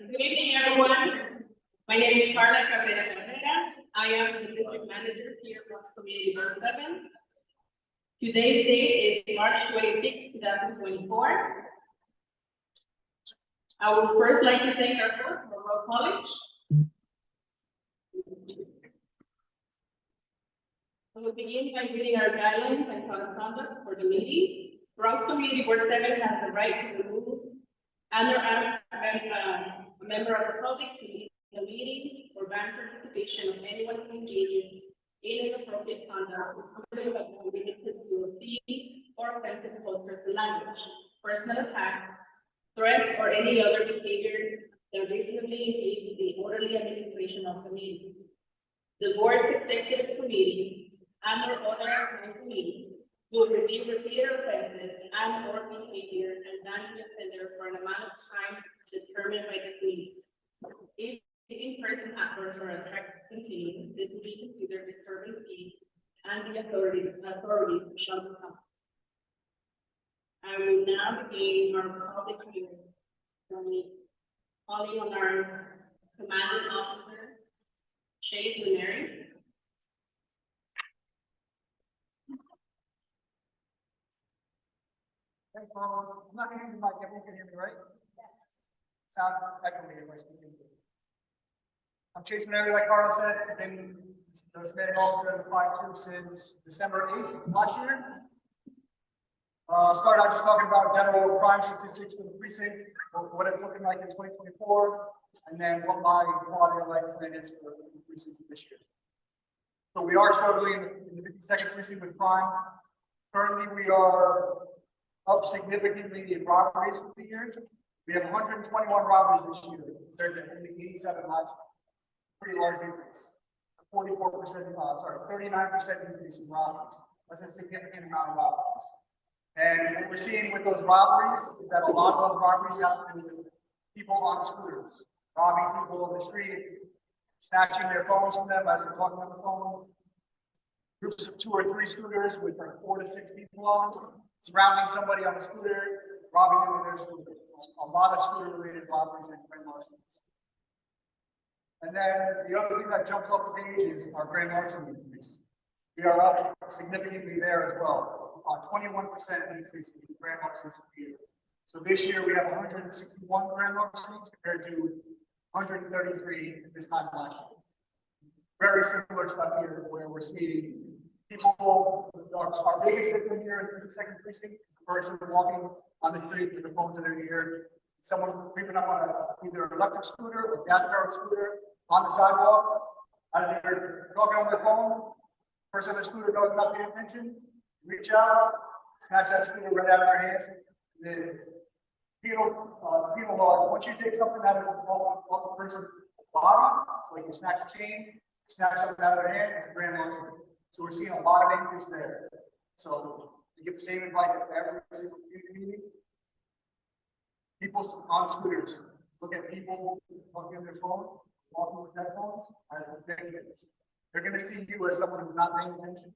Good evening, everyone. My name is Carla Cabrera Carrera. I am the district manager here at Bronx Community Board 7. Today's date is March 26, 2024. I would first like to thank our clerk for roll calling. We will begin by reading our guidelines and code of conduct for the meeting. Bronx Community Board 7 has the right to remove and or ask a member of the public to leave the meeting or ban participation of anyone who engages in inappropriate conduct related to obscene or offensive posters or language, personal attacks, threats, or any other behavior that reasonably engages the orderly administration of the meeting. The board's executive committee and or other assigned committee will review repeated offenses and or behavior and ban the offender for an amount of time determined by the committees. If in-person adverse or attack continues, this will be considered disturbing speech and the authorities shall become. I will now begin our public hearing. Calling on our commanding officer, Chase Lunari. I'm not going to use the mic. Everyone can hear me, right? Yes. Sound echoey if I speak into it. I'm Chase Lunari, like Carla said. I've been the Hispanic Alderman of 5-2 since December 8th last year. Start out just talking about general crime statistics for the precinct, what it's looking like in 2024, and then what my quality of life plan is for the precinct this year. So we are struggling in the 52nd precinct with crime. Currently, we are up significantly in robberies for the year. We have 121 robberies this year compared to 87 last year. Pretty large increase. 39% increase in robberies. That's a significant amount of robberies. And what we're seeing with those robberies is that a lot of those robberies have to do with people on scooters, robbing people on the street, snatching their phones from them as they're talking on the phone. Groups of 2 or 3 scooters with like 4 to 6 people on them, surrounding somebody on a scooter, robbing them with their scooter. A lot of scooter-related robberies and grand larcenies. And then the other thing that jumps off the page is our grand larceny increase. We are up significantly there as well. 21% increase in grand larcenies per year. So this year we have 161 grand larcenies compared to 133 at this time last year. Very similar stuff here where we're seeing people, our biggest victim here in the 2nd precinct is the person walking on the street with a phone to their ear, someone creeping up on either an electric scooter or gas-powered scooter on the sidewalk. As they're talking on their phone, person on the scooter knows not paying attention, reach out, snatch that scooter right out of their hands. The penal laws, once you take something out of the person's body, so like you snatch a chain, snatch something out of their hand, it's a grand larceny. So we're seeing a lot of increase there. So we give the same advice at every single community. People on scooters, look at people talking on their phone, walking with headphones as victims. They're going to see you as someone who's not paying attention,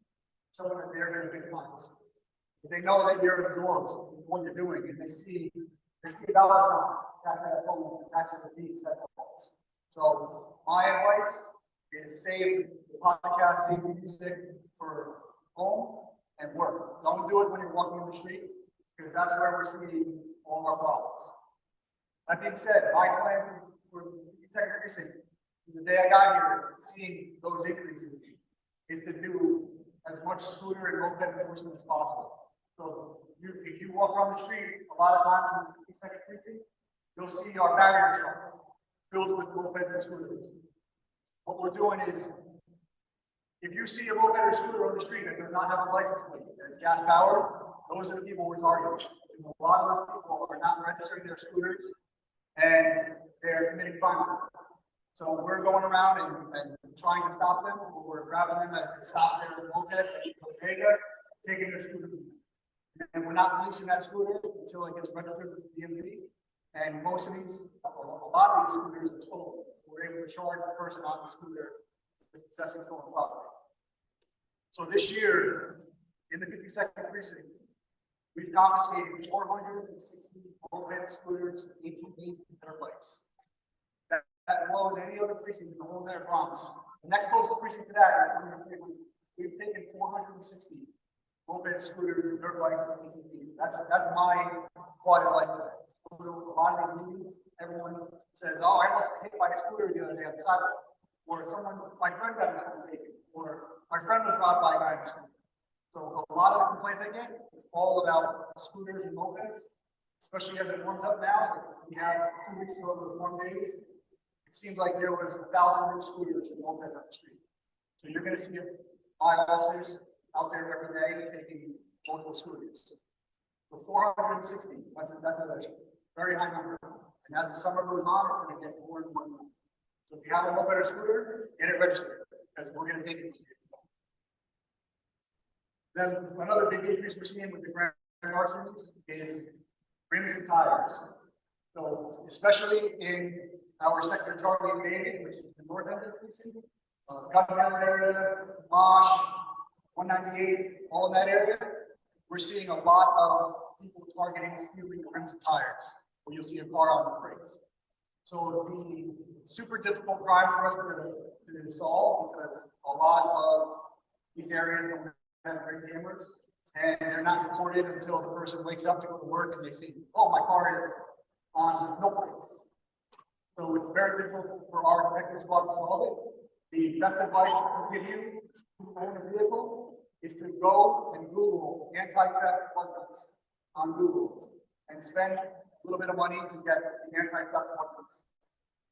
someone that they're going to victimize. But they know that you're absorbed in what you're doing, and they see $50 on that phone, that's what it means, that phones. So my advice is save the podcast, save the music for home and work. Don't do it when you're walking in the street, because that's where we're seeing all our problems. That being said, my plan for the 2nd precinct, the day I got here, seeing those increases, is to do as much scooter and moped enforcement as possible. So if you walk around the street, a lot of times in the 2nd precinct, you'll see our barrier truck filled with mopeds and scooters. What we're doing is, if you see a moped or scooter on the street that does not have a license plate, that is gas powered, those are the people we're targeting. And a lot of those people are not registering their scooters and they're committing crime. So we're going around and trying to stop them. We're grabbing them as they stop their moped and bodega, taking their scooter. And we're not releasing that scooter until it gets registered with the DMV. And most of these, a lot of these scooters are stolen. We're able to charge the person on the scooter with possessing stolen property. So this year, in the 52nd precinct, we've confiscated 460 moped scooters, 18 days in their place. as well as any other precinct in the whole entire Bronx. The next closest precinct to that is we've taken 460 moped scooters, dirt bikes, and ATVs. That's my quality of life today. Go to a lot of these meetings, everyone says, "Oh, I was hit by a scooter the other day on the sidewalk," or my friend got his scooter taken, or my friend was robbed by a guy on the scooter. So a lot of the complaints I get is all about scooters and mopeds, especially as it warms up now. We have 2 weeks ago of warm days. It seemed like there was 1,000 new scooters and mopeds on the street. So you're going to see my officers out there every day taking multiple scooters. So 460, that's a very high number. And as the summer goes on, it's going to get more and more. So if you have a moped or scooter, get it registered, because we're going to take it. Then another big increase we're seeing with the grand larcenies is rims and tires. So especially in our sector, Charlie and David, which is the north end of the precinct, Guthill area, Mosh, 198, all in that area, we're seeing a lot of people targeting stealing rims and tires, where you'll see a car on the brakes. So the super difficult crime for us to solve, because a lot of these areas don't have great cameras, and they're not recorded until the person wakes up to go to work and they see, "Oh, my car is on no brakes." So it's very difficult for our detective squad to solve it. The best advice I can give you to own a vehicle is to go and Google anti-theft weapons on Google and spend a little bit of money to get the anti-theft weapons.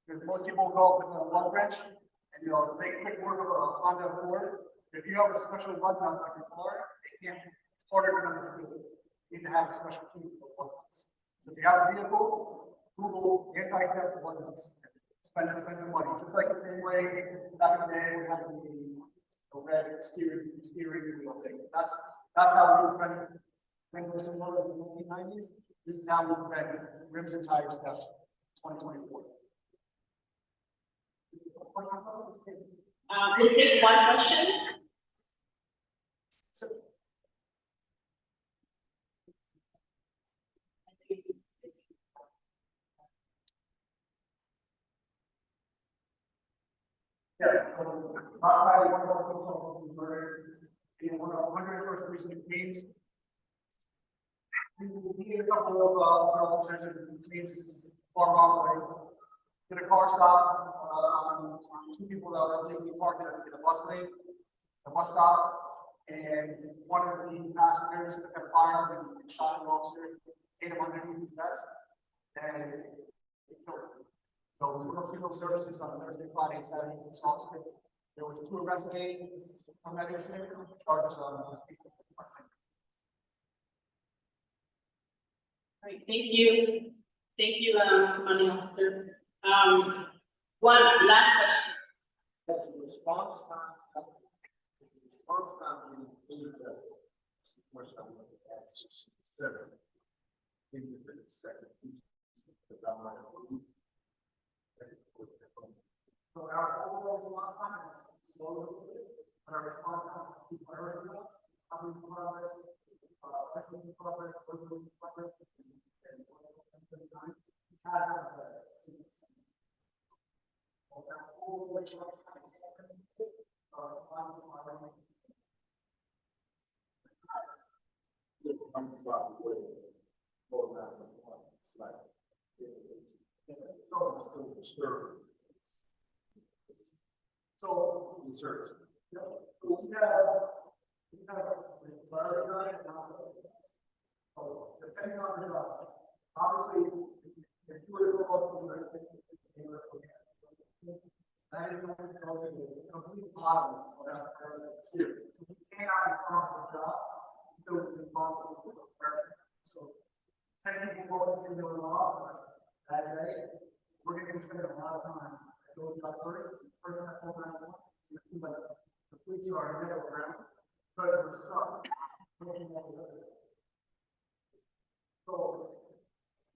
Because most people will go with a lug wrench and they'll make quick work of a Honda Accord. If you have a special lug nut on your car, they can't, it's harder for them to steal it. You need to have a special key for lug nuts. So if you have a vehicle, Google anti-theft lug nuts. Spend expensive money, just like the same way back in the day we had the red steering wheel thing. That's how we prevent rims and motors in the 1990s. This is how we prevent rims and tire theft 2024. We'll take one question. So, yes, outside one of our folks on murder in one of 101st precinct Queens. We need a couple of other officers in Queens, far away. Did a car stop on 2 people that were illegally parked in a bus lane, a bus stop, and one of the passengers got fired and shot an officer, hit him underneath his vest, and it killed him. So we were people services on Thursday, Friday, and Saturday in Salisbury. There was 2 arrests made from that incident, charges on those people. All right, thank you. Thank you, commanding officer. One last question. That's the response time. The response time in the question that's 7 in the second piece. So our overall response time is slow, but our response time is priority. How many progress, technical progress, political progress, and time. We have so we have priority depending on the job. Obviously, if you were to go to that is going to go to the complete bottom of that series. You cannot inform the jobs until it's involved with the person. So, technically, what is in the law that day, we're going to spend a lot of time at those jobs first. First, I told them, but the police are in the middle ground, but we're stuck. So,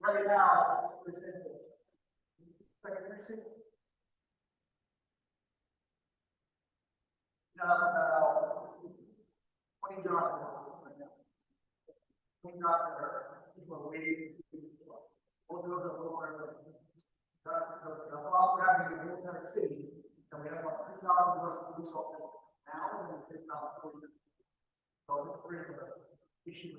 right now, for example, second precinct. About 20 jobs right now. 20 jobs that are people are waiting. Both of those are lower. we're having in New York City, and we have about 3,000 less police officers now, and 3,000 police. So this brings an issue.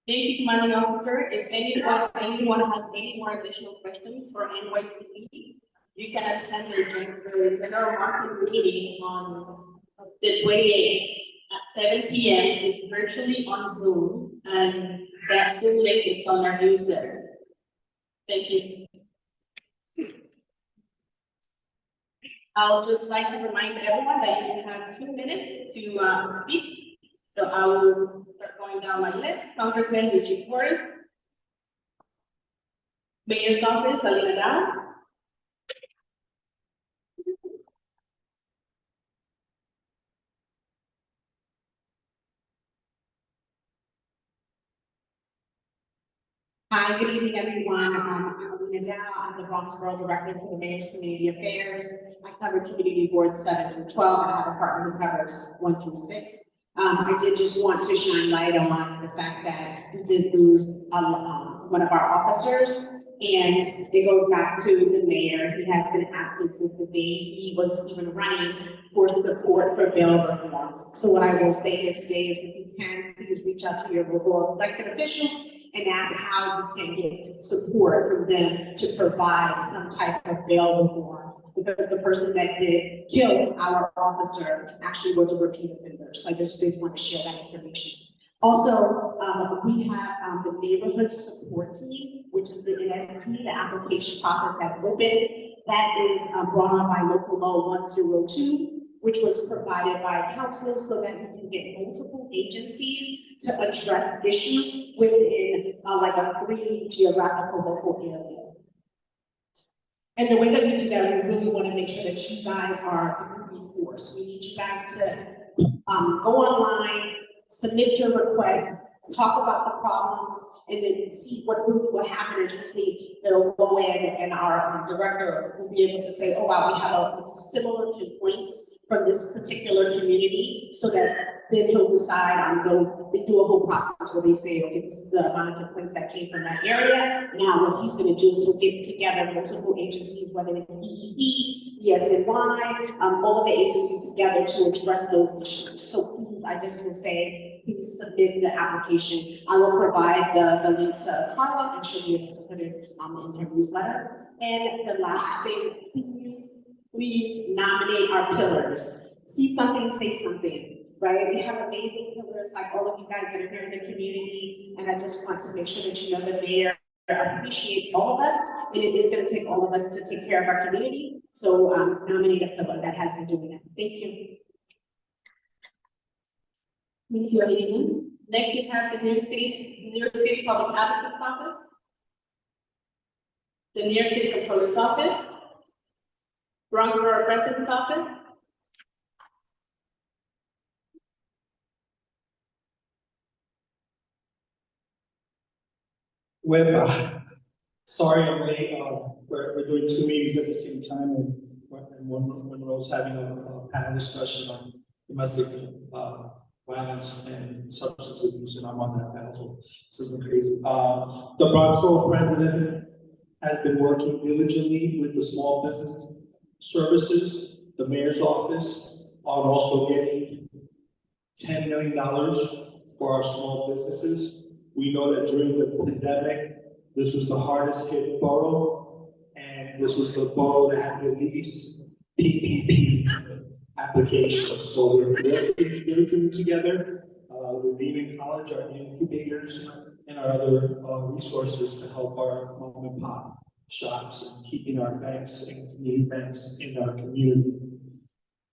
Thank you, Commanding Officer. If anyone has any more additional questions for NYPD, you can attend their general market meeting on the 28th at 7 p.m. It's virtually on Zoom, and that Zoom link is on our newsletter. Thank you. I'll just like to remind everyone that you have 2 minutes to speak. So I will start going down my list. Congressman Richie Torres. Mayor's Office, Alina Dow. Hi, good evening, everyone. I'm Alina Dow. I'm the Bronx Borough Director for the Mayor's Community Affairs. I cover Community Boards 7 through 12, and I have a partner who covers 1 through 6. I did just want to shine light on the fact that we did lose one of our officers, and it goes back to the mayor. He has been asking since the day he was even running for support for bail reform. So what I will say here today is, if you can, please reach out to your local elected officials and ask how you can get support from them to provide some type of bail reform, because the person that did kill our officer actually was a repeat offender. So I just did want to share that information. Also, we have the neighborhood support team, which is the NST. The application process has opened. That is brought on by local law 102, which was provided by council so that we can get multiple agencies to address issues within like a 3 geographical local area. And the way that we do that is we really want to make sure that you guys are the moving force. We need you guys to go online, submit your requests, talk about the problems, and then see what really will happen is usually they'll go in and our director will be able to say, oh wow, we have a similar complaints from this particular community, so that then he'll decide they do a whole process where they say, okay, this is the amount of complaints that came from that area. Now what he's going to do is he'll get together multiple agencies, whether it's EEP, DSNY, all of the agencies together to address those issues. So please, I just will say, please submit the application. I will provide the link to Carla, and she'll be able to put it in her newsletter. And the last thing, please nominate our pillars. See something, say something, right? We have amazing pillars like all of you guys that are here in the community, and I just want to make sure that you know the mayor appreciates all of us, and it is going to take all of us to take care of our community. So nominate a pillar that has been doing that. Thank you. Thank you, Alina. Next, we have the New York City Public Advocate's Office, the New York City Controller's Office, Bronx Borough President's Office, Sorry I'm late. We're doing 2 meetings at the same time, and one Monroe's having a panel discussion on domestic violence and substance abuse, and I'm on that panel, so this has been crazy. The Bronx Borough President has been working diligently with the small business services, the mayor's office, on also getting $10 million for our small businesses. We know that during the pandemic, this was the hardest hit borough, and this was the borough that had the least PPP applications. So we're working diligently together with Lehman College, our incubators, and our other resources to help our mom and pop shops and keeping our banks and community banks in our community.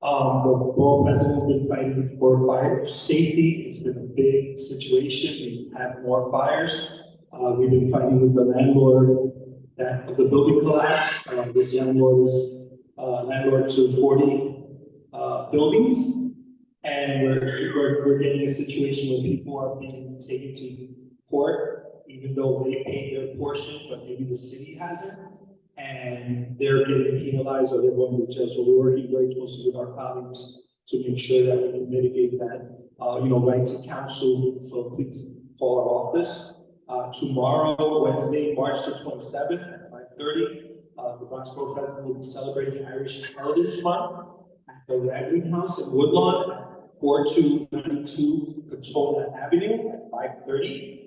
The borough president has been fighting for fire safety. It's been a big situation. We've had more fires. We've been fighting with the landlord of the building collapse. This landlord is landlord to 40 buildings, and we're getting a situation where people are being taken to court, even though they paid their portion, but maybe the city hasn't, and they're getting penalized or they're going to jail. So we're working very closely with our colleagues to make sure that we can mitigate that. Right to counsel. So please call our office. Tomorrow, Wednesday, March the 27th at 5:30. The Bronx Borough President will be celebrating Irish Heritage Month at the Raglan House in Woodlawn at 4292 Catona Avenue at 5:30.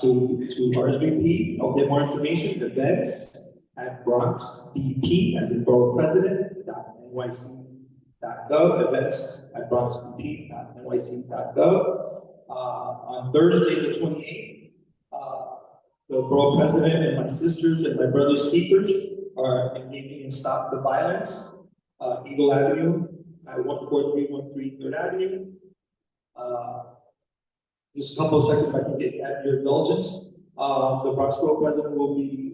To RSVP, I'll get more information, events at Bronx BP as in Borough President .nyc.gov, events at bronxbp.nyc.gov. On Thursday, the 28th, the Borough President and my sisters and my brother's keepers are engaging in Stop the Violence, Eagle Avenue at 14313 3rd Avenue. Just a couple of seconds, if I can get at your indulgence. The Bronx Borough President will be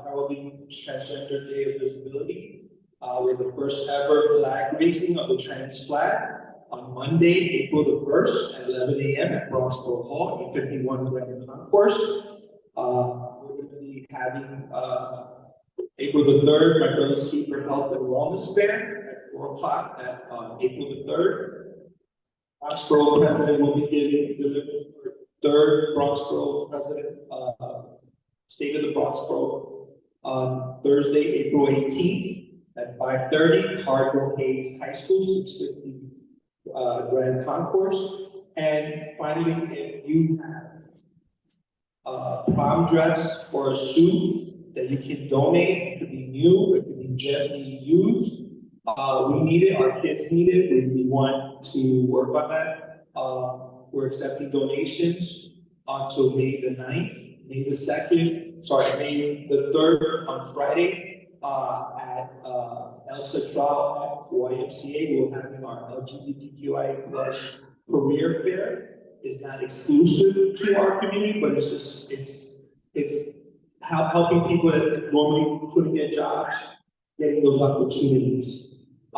heralding Transgender Day of Visibility with the first ever flag raising of the trans flag on Monday, April the 1st at 11 a.m. at Bronx Borough Hall, 851 Grand Concourse. We're going to be having April the 3rd, my brother's keeper health and wellness fair at 4 o'clock at April the 3rd. Bronx Borough President will be giving the third Bronx Borough President State of the Bronx Borough on Thursday, April 18th at 5:30, Cardinal Hayes High School, 650 Grand Concourse. And finally, if you have a prom dress or a suit that you can donate, it could be new, it could be gently used. We need it, our kids need it, we want to work on that. We're accepting donations until May the 9th, May the 2nd, May the 3rd on Friday at El Central at YMCA. We're having our LGBTQI plus career fair. It's not exclusive to our community, but it's helping people that normally couldn't get jobs, getting those opportunities. A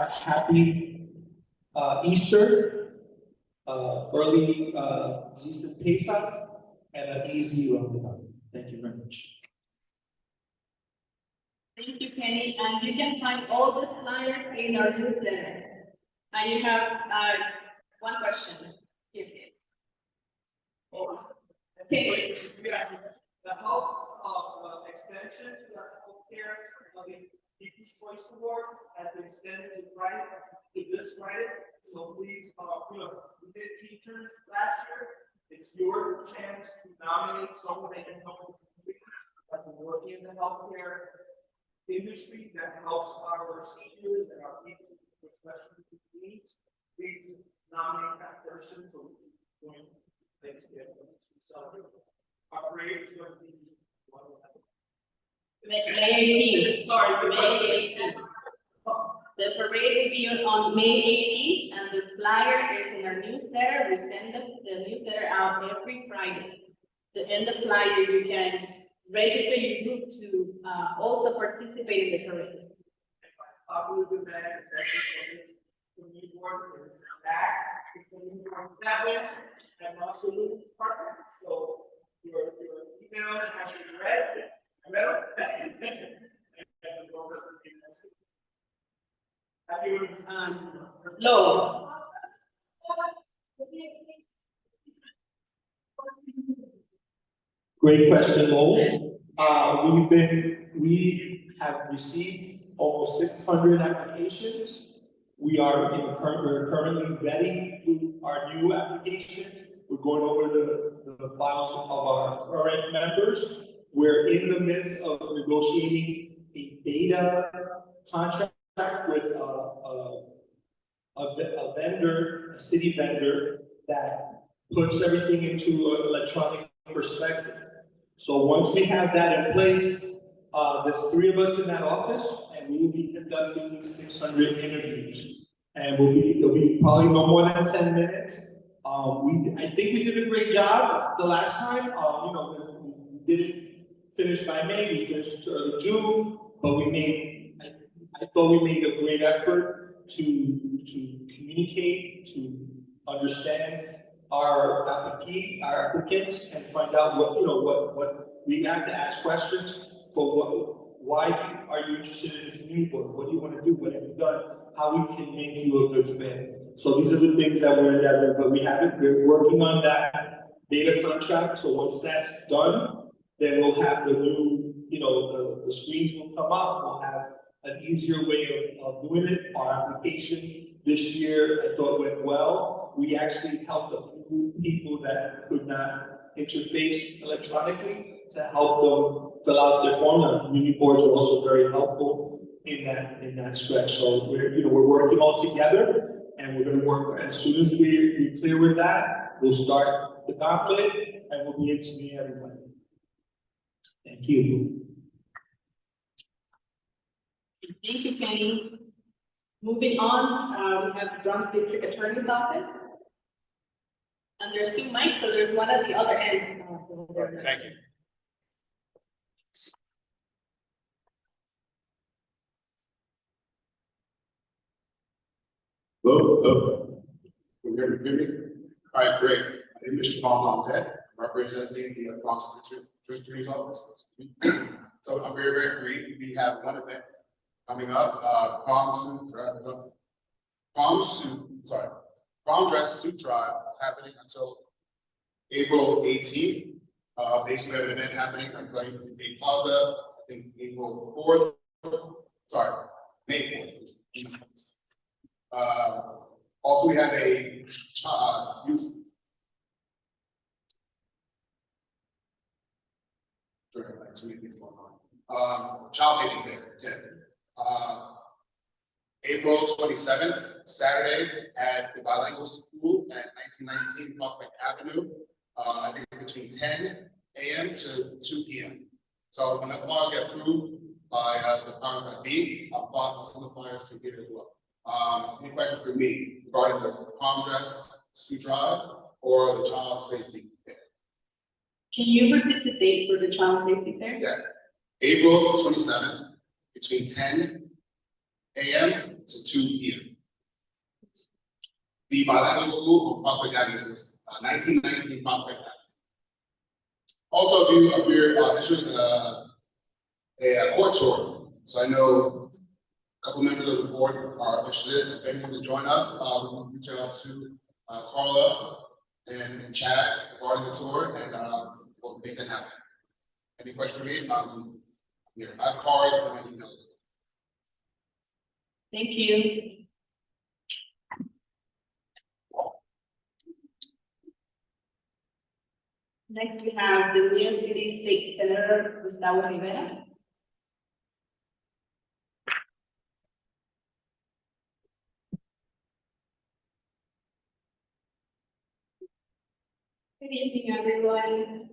happy Easter, early decent Pesach, and an easy Ramadan. Thank you very much. Thank you, Kenny, and you can find all these flyers in our newsletter. And you have one question. Here. Okay, the health extensions, healthcare, the People's Choice Award has been extended to this Friday. So please, we did teachers last year. It's your chance to nominate someone that you know that's working in the healthcare industry that helps our seniors and our people with special needs. Please nominate that person so we can join Thanksgiving to celebrate. Our parade is going to be May 18th. Sorry, May 18th. The parade will be on May 18th, and the flyer is in our newsletter. We send the newsletter out every Friday. In the flyer, you can register your group to also participate in the parade. Popular demand is that community board is back that way, and also partner. So your email has been read. Low. Great question, Lowell. We have received almost 600 applications. We're currently vetting our new applications. We're going over the files of our current members. We're in the midst of negotiating a data contract with a vendor, a city vendor that puts everything into an electronic perspective. So once we have that in place, there's 3 of us in that office, and we will be conducting 600 interviews. And it'll be probably no more than 10 minutes. I think we did a great job the last time. We didn't finish by May, we finished to early June, but I thought we made a great effort to communicate, to understand our applicants and find out what we have to ask questions for why are you interested in the community board? What do you want to do? What have you done? How we can make you a good fit. So these are the things that we're endeavoring, but we're working on that data contract. So once that's done, then we'll have the new, the screens will come up, we'll have an easier way of doing it. Our application this year, I thought went well. We actually helped a few people that could not interface electronically to help them fill out their form. The community boards are also very helpful in that stretch. So we're working all together, and we're gonna work, as soon as we're clear with that, we'll start the gauntlet, and we'll be able to meet everybody. Thank you. Thank you, Kenny. Moving on, we have the Bronx District Attorney's Office. And there's 2 mics, so there's one at the other end. Thank you. Hello. Can you hear me? All right, great. My name is Siobhan Ahmed, representing the Bronx District Attorney's Office. So I'm very, very brief. We have one event coming up, prom dress suit drive happening until April 18th. Basically, we have an event happening. I'm going to Bay Plaza, I think April 4th. May 4th. Also, we have a youth. Sorry, too many things going on. Child safety fair, yeah. April 27th, Saturday at the bilingual school at 1919 Prospect Avenue. I think between 10 a.m. to 2 p.m. So when the flyers get approved by the Department of B, I'll send the flyers to here as well. Any questions for me regarding the prom dress suit drive or the child safety fair? Can you repeat the date for the child safety fair? Yeah, April 27th, between 10 a.m. to 2 p.m. The bilingual school on Prospect Avenue is 1919 Prospect Avenue. Also, we're issuing a court tour. So I know a couple members of the board are interested. If anyone can join us, we can reach out to Carla and Chad regarding the tour, and we'll make that happen. Any questions for me? Here, I have cards and my email. Thank you. Next, we have the New York City State Senator Gustavo Rivera. Good evening, everyone.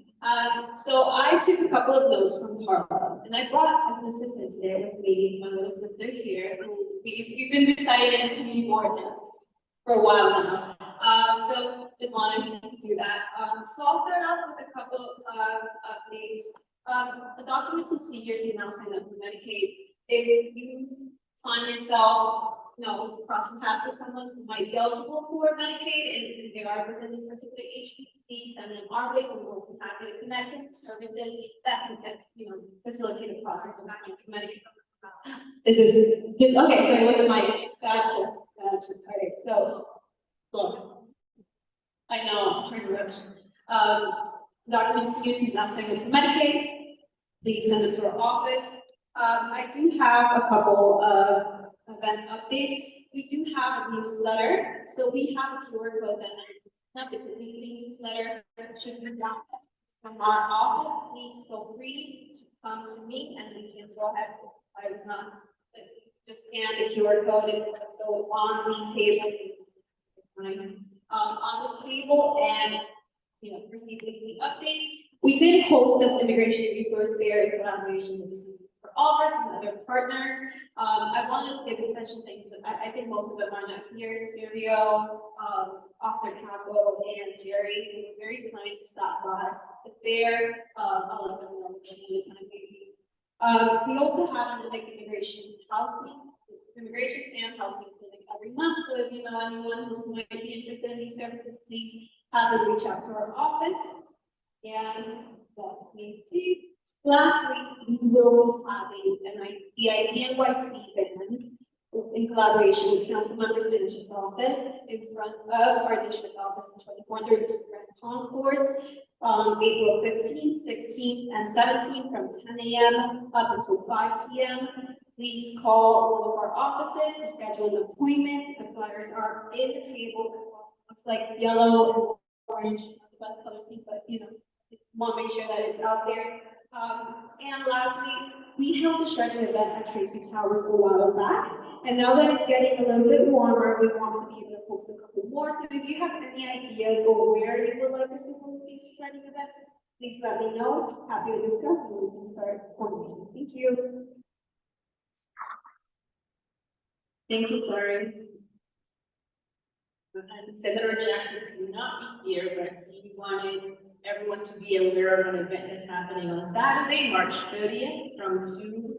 So I took a couple of notes from Carla, and I brought as an assistant today with me my little sister here, who we've been reciting as community board now for a while now. So just wanted to do that. So I'll start off with a couple of updates. The documents and seniors can now sign up for Medicaid. If you find yourself, crossing paths with someone who might be eligible for Medicaid, and if they are within this particular age, please send them our way. We're more than happy to connect them to services that can, facilitate the process of access to Medicaid. This okay? So it wasn't my gotcha. All right, so look, I know I'm trying to rush. Documents to use can now send them to Medicaid. Please send them to our office. I do have a couple of event updates. We do have a newsletter. So we have a QR code that it's a weekly newsletter. It should be down from our office. Please feel free to come to me and we can go ahead. I was not just scan the QR code. It's also on the table. On the table and receive weekly updates. We did host an immigration resource fair in collaboration with our office and other partners. I want to give a special thanks to them. I think most of them are not here. Sirio, Officer Capo, and Jerry, who were very kind to stop by the fair. I'll let them know the time maybe. We also have an immigration and housing clinic every month. So if you know anyone who might be interested in these services, please have them reach out to our office. And let me see. Lastly, we will be having the IDNYC band in collaboration with Councilmember Sanchez office in front of our district office in 2432 Grand Concourse. April 15th, 16th, and 17th from 10 a.m. up until 5 p.m. Please call one of our offices to schedule an appointment. The flyers are in the table. Looks like yellow and orange, not the best color scheme, but want to make sure that it's out there. And lastly, we held a shredding event at Tracy Towers a while back, and now that it's getting a little bit warmer, we want to be able to host a couple more. So if you have any ideas or where you would like us to host these shredding events, please let me know. Happy to discuss, and we can start coordinating. Thank you. Thank you, Florrie. And Senator Jackson could not be here, but he wanted everyone to be aware of an event that's happening on Saturday, March 30th, from 2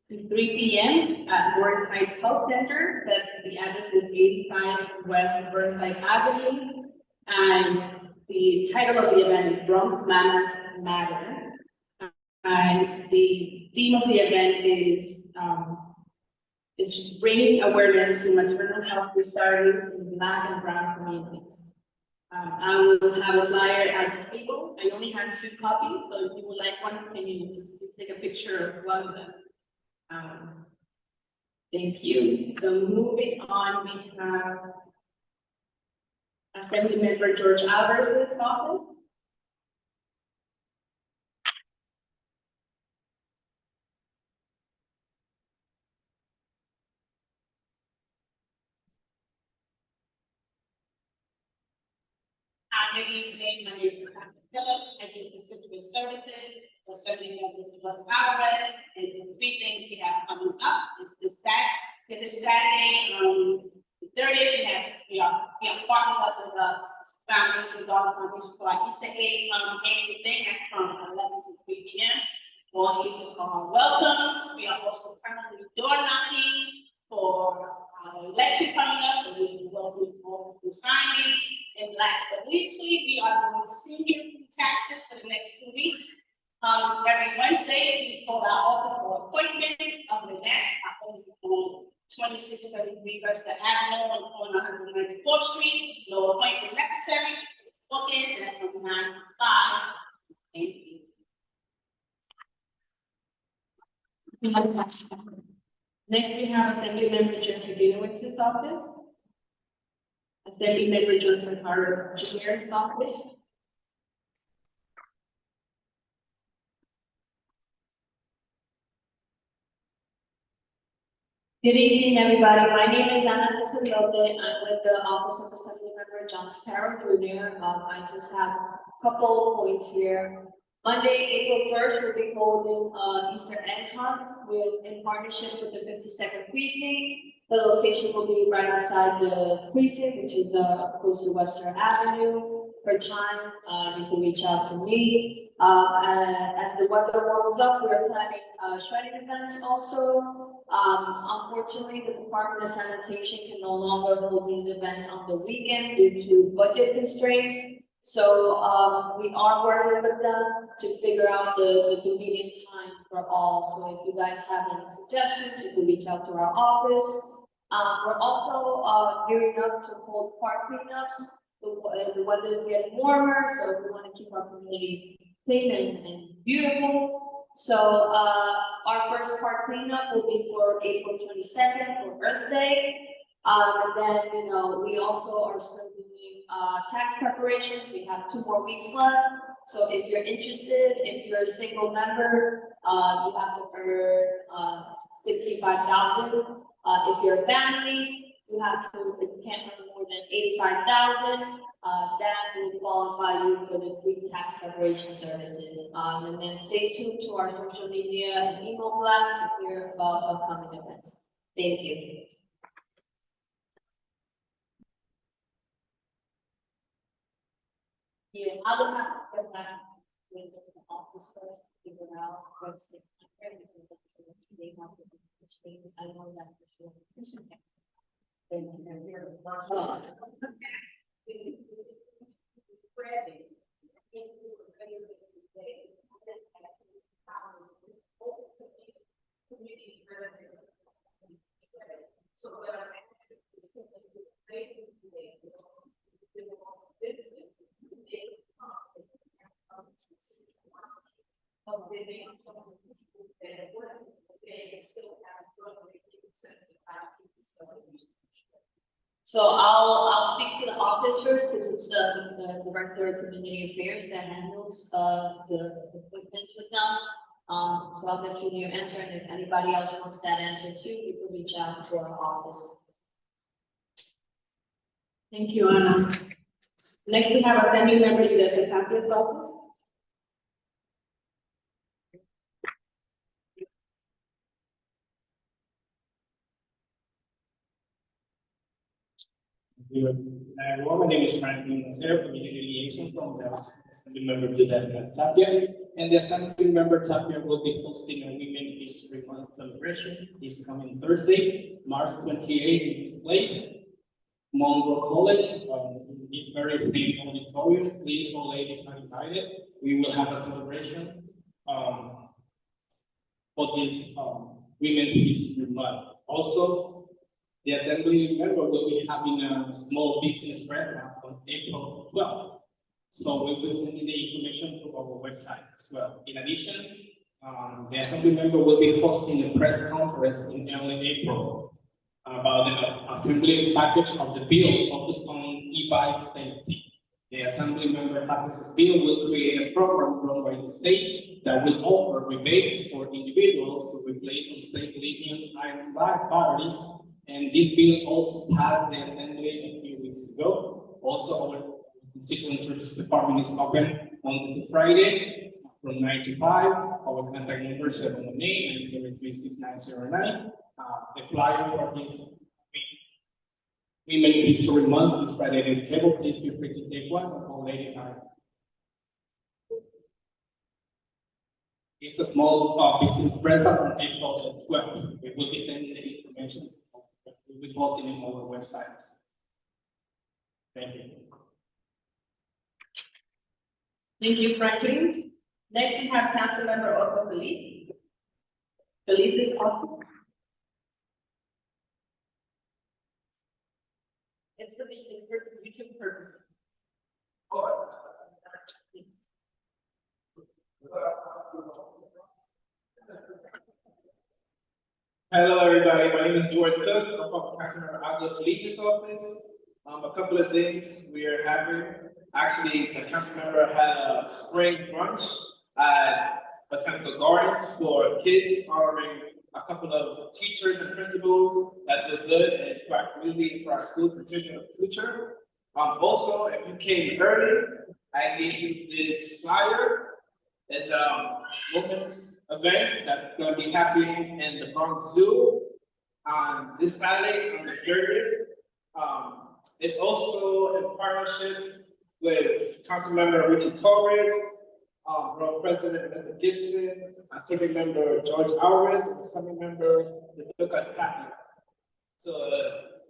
to 3 p.m. at Morris Heights Health Center. That the address is 85 West Burnside Avenue. And the title of the event is Bronx Mamas Matter. And the theme of the event is just bringing awareness to maternal health disparities in Black and Brown communities. I will have a flyer at the table. I only have 2 copies, so if you would like one, can you just take a picture of one of them? Thank you. So moving on, we have Assembly Member George Alvarez's office. Good evening, my name is Dr. Phillips. I do constituent services for Assembly Member Alvarez. And the 3 things we have coming up is this Saturday, the 30th, we are partnering up with the Foundation, Daughter Foundation for our Easter egg annual thing. That's from 11 to 3 p.m. All ages are welcome. We are also currently door knocking for our election coming up, so we will welcome all who signing. And last but leastly, we are doing senior taxes for the next 2 weeks. It's every Wednesday. We call our office for appointments. Other than that, our office is on 2633 Webster Avenue on 194th Street. No appointment necessary. Bookings, and that's from 9 to 5. Thank you. Next, we have Assembly Member Jeffrey Dinowitz's office. Assembly Member Johnson Carter Jr.'s office. Good evening, everybody. My name is Ana Cecilia Lopez. I'm with the Office of Assembly Member John Carroll Jr. I just have a couple points here. Monday, April 1st, we'll be holding Easter egg hunt in partnership with the 52nd Precinct. The location will be right outside the precinct, which is close to Webster Avenue. For time, you can reach out to me. And as the weather warms up, we're planning shredding events also. Unfortunately, the Department of Sanitation can no longer hold these events on the weekend due to budget constraints. So we are working with them to figure out the convenient time for all. So if you guys have any suggestions, you can reach out to our office. We're also gearing up to hold park cleanups. The weather is getting warmer, so we want to keep our community clean and beautiful. So our first park cleanup will be for April 22nd for Earth Day. And then, we also are still doing tax preparations. We have 2 more weeks left. So if you're interested, if you're a single member, you have to earn $65,000. If you're a family, you can't earn more than $85,000. That will qualify you for the free tax preparation services. And then stay tuned to our social media and email blasts to hear about upcoming events. Thank you. Yeah, I will have to go back with the office first to figure out what's the time because they have to do the things. I know that for sure. they make some people that work, they can still have a sense of how people still use. So I'll speak to the office first, because it's the Director of Community Affairs that handles the equipment with them. So I'll get you your answer, and if anybody else wants that answer too, you can reach out to our office. Thank you, Anna. Next, we have Assembly Member Yvette Tapia's office. Well, my name is Franklin Montero, Community Liaison from the Assembly Member Yvette Tapia. And the Assembly Member Tapia will be hosting a Women History Month celebration this coming Thursday, March 28th in this place, Monroe College, in this very same auditorium. Please, all ladies are invited. We will have a celebration for this Women's History Month. Also, the Assembly member will be having a small business breakfast on April 12th. So we will send you the information to our website as well. In addition, the Assembly member will be hosting a press conference in early April about the Assembly's package of the bill focused on e-bike safety. The Assembly member package's bill will create a program run by the state that will offer rebates for individuals to replace unsafe lithium-ion batteries. And this bill also passed the Assembly a few weeks ago. Also, our Constituent Services Department is open Monday to Friday from 9 to 5. Our contact number is 718-933-6909. The flyer for this Women History Month is right at the table. Please feel free to take one. All ladies are. It's a small business breakfast on April 12th. We will be sending the information. We'll be posting it on our website. Thank you. Thank you, Franklin. Next, we have Council Member Otto Feliz. Feliz's office. It's for YouTube purposes. Hello, everybody. My name is George Cook. I'm from Councilmember Oslo Felicia's office. A couple of things we are having. Actually, the council member had a spring brunch at Botanical Gardens for kids, honoring a couple of teachers and principals that do good and for our community, for our schools, and children of the future. Also, if you came early, I gave you this flyer. It's a women's event that's going to be happening in the Bronx Zoo on this Saturday on the 30th. It's also in partnership with Councilmember Richie Torres, Borough President Vanessa Gibson, Assembly Member George Alvarez, and Assembly Member Luca Tapia. So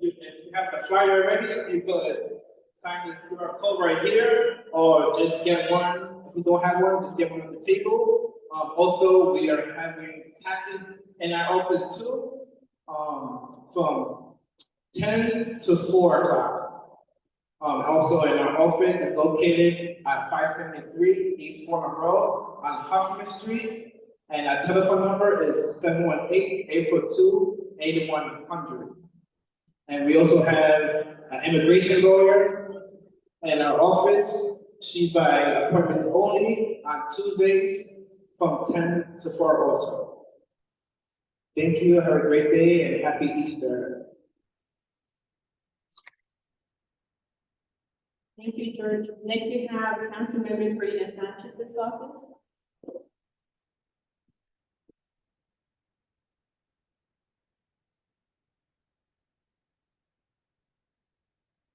if you have the flyer ready, you could sign the QR code right here, or just get one. If you don't have one, just get one on the table. Also, we are having taxes in our office too, from 10 to 4 o'clock. Also in our office is located at 573 East Foreman Road on Huffman Street. And our telephone number is 718-842-8100. And we also have an immigration lawyer in our office. She's by appointment only on Tuesdays from 10 to 4 also. Thank you, have a great day, and happy Easter. Thank you, George. Next, we have Councilmember Karina Sanchez's office.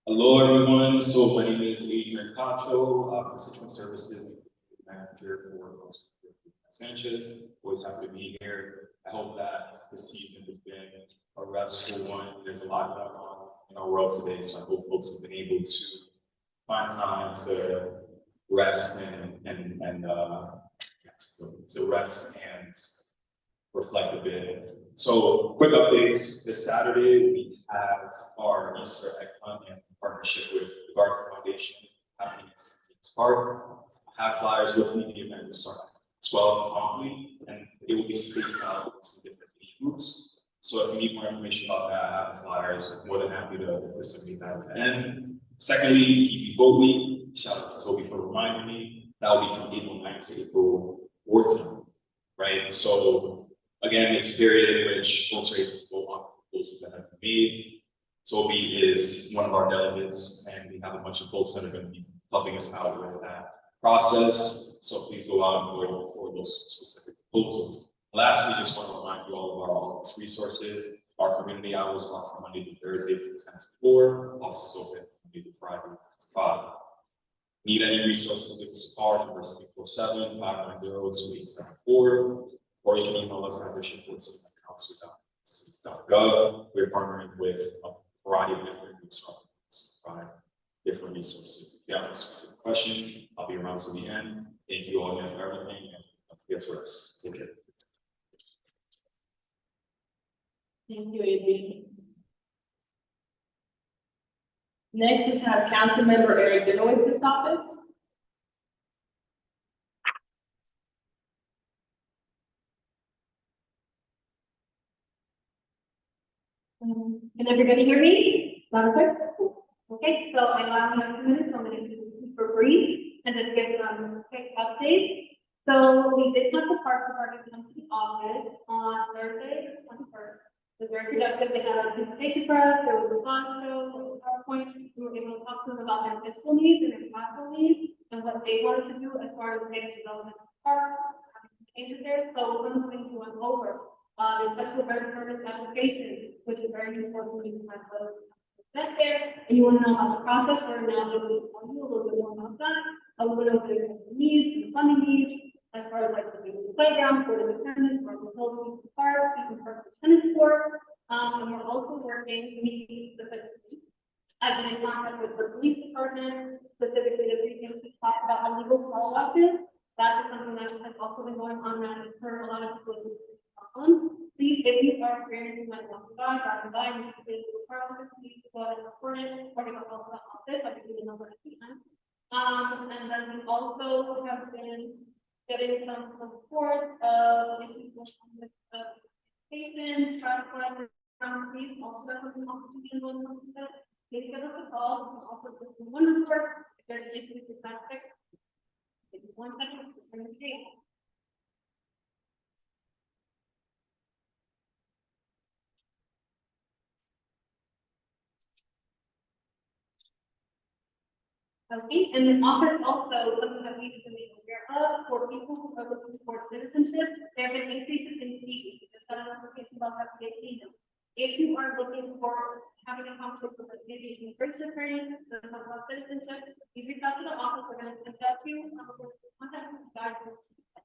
Hello, everyone. So my name is Adrian Cacho, Constituent Services Manager for Sanchez. Always happy to be here. I hope that this season has been a restful one. There's a lot going on in our world today, so I hope folks have been able to find time to rest to rest and reflect a bit. So, quick updates. This Saturday, we have our Easter egg hunt in partnership with the Garden Foundation happening in St. Park. I have flyers with me. The event will start 12 monthly, and it will be spaced out into different age groups. So if you need more information about that, I have the flyers, I'm more than happy to disseminate that at the end. Secondly, EP Vote Week, shout out to Toby for reminding me, that will be from April 9th to April 14th, right? So again, it's a period in which folks are able to vote on proposals that have been made. Toby is one of our delegates, and we have a bunch of folks that are going to be helping us out with that process. So please go out and vote for those specific proposals. Lastly, just want to remind you all of our office resources. Our community hours are from Monday to Thursday from 10 to 4. Office is open Monday to Friday to 5. Need any resources, give us a call, number is 347-590-2874, or you can email us at council.gov. We're partnering with a variety of different groups to provide different resources. If you have any specific questions, I'll be around to the end. Thank you all again for everything, and don't forget to rest. Take care. Thank you, Adrian. Next, we have Councilmember Eric Denowitz's office. Can everybody hear me? Loud and clear? Okay, so I allow me 2 minutes, so I'm going to keep this super brief and just give some quick updates. So we did have the Parks Department come to the office on Thursday, the 21st. It was very productive. They had a presentation for us. There was a slideshow, there was a PowerPoint. We were able to talk to them about their fiscal needs and their capital needs and what they wanted to do as far as getting development of the park, having changes there. So some of the things we went over, the special event permit application, which is very useful for me to have those set there. And you want to know about the process. We're now going to tell you a little bit more about that, a little bit of the needs, the funding needs, as far as like the playground for the tennis, or the whole park, season park for tennis court. And we're also working specifically. I've been in contact with the police department, specifically the precincts to talk about illegal car washes. That is something that has also been going on around the current, a lot of people on. Please, if you are experiencing like driving by, you should be able to car washes, please go ahead and report it, or you can call the office, I can give you the number at the end. And then we also have been getting some support of issues with education, traffic lights, please also have an opportunity to know that. Please give us a call. We can also put in one number if there's issues with traffic. Give me 1 second. It's going to take. Okay, and the office also, something that we need to be aware of for people who are looking for citizenship, there have been increases in fees. We just got an application about that today. If you are looking for having a conversation with maybe an immigration attorney, to talk about citizenship, please reach out to the office. We're going to contact you, contact the guys with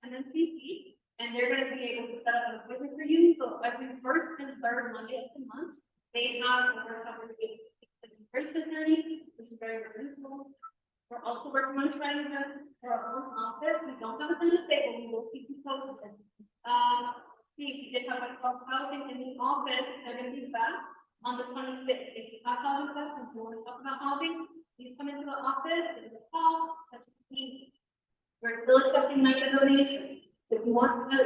NNCP, and they're going to be able to set up an appointment for you. So every first and third Monday of the month, they have a workshop with an immigration attorney, which is very useful. We're also working on trying to for our own office. We don't have a ton of but we will keep you posted. See, we did have a housing in the office. They're going to be back on the 26th. If you have housing stuff, if you want to talk about housing, please come into the office. Give us a call. That's me. We're still accepting mega donations. If you want to bring a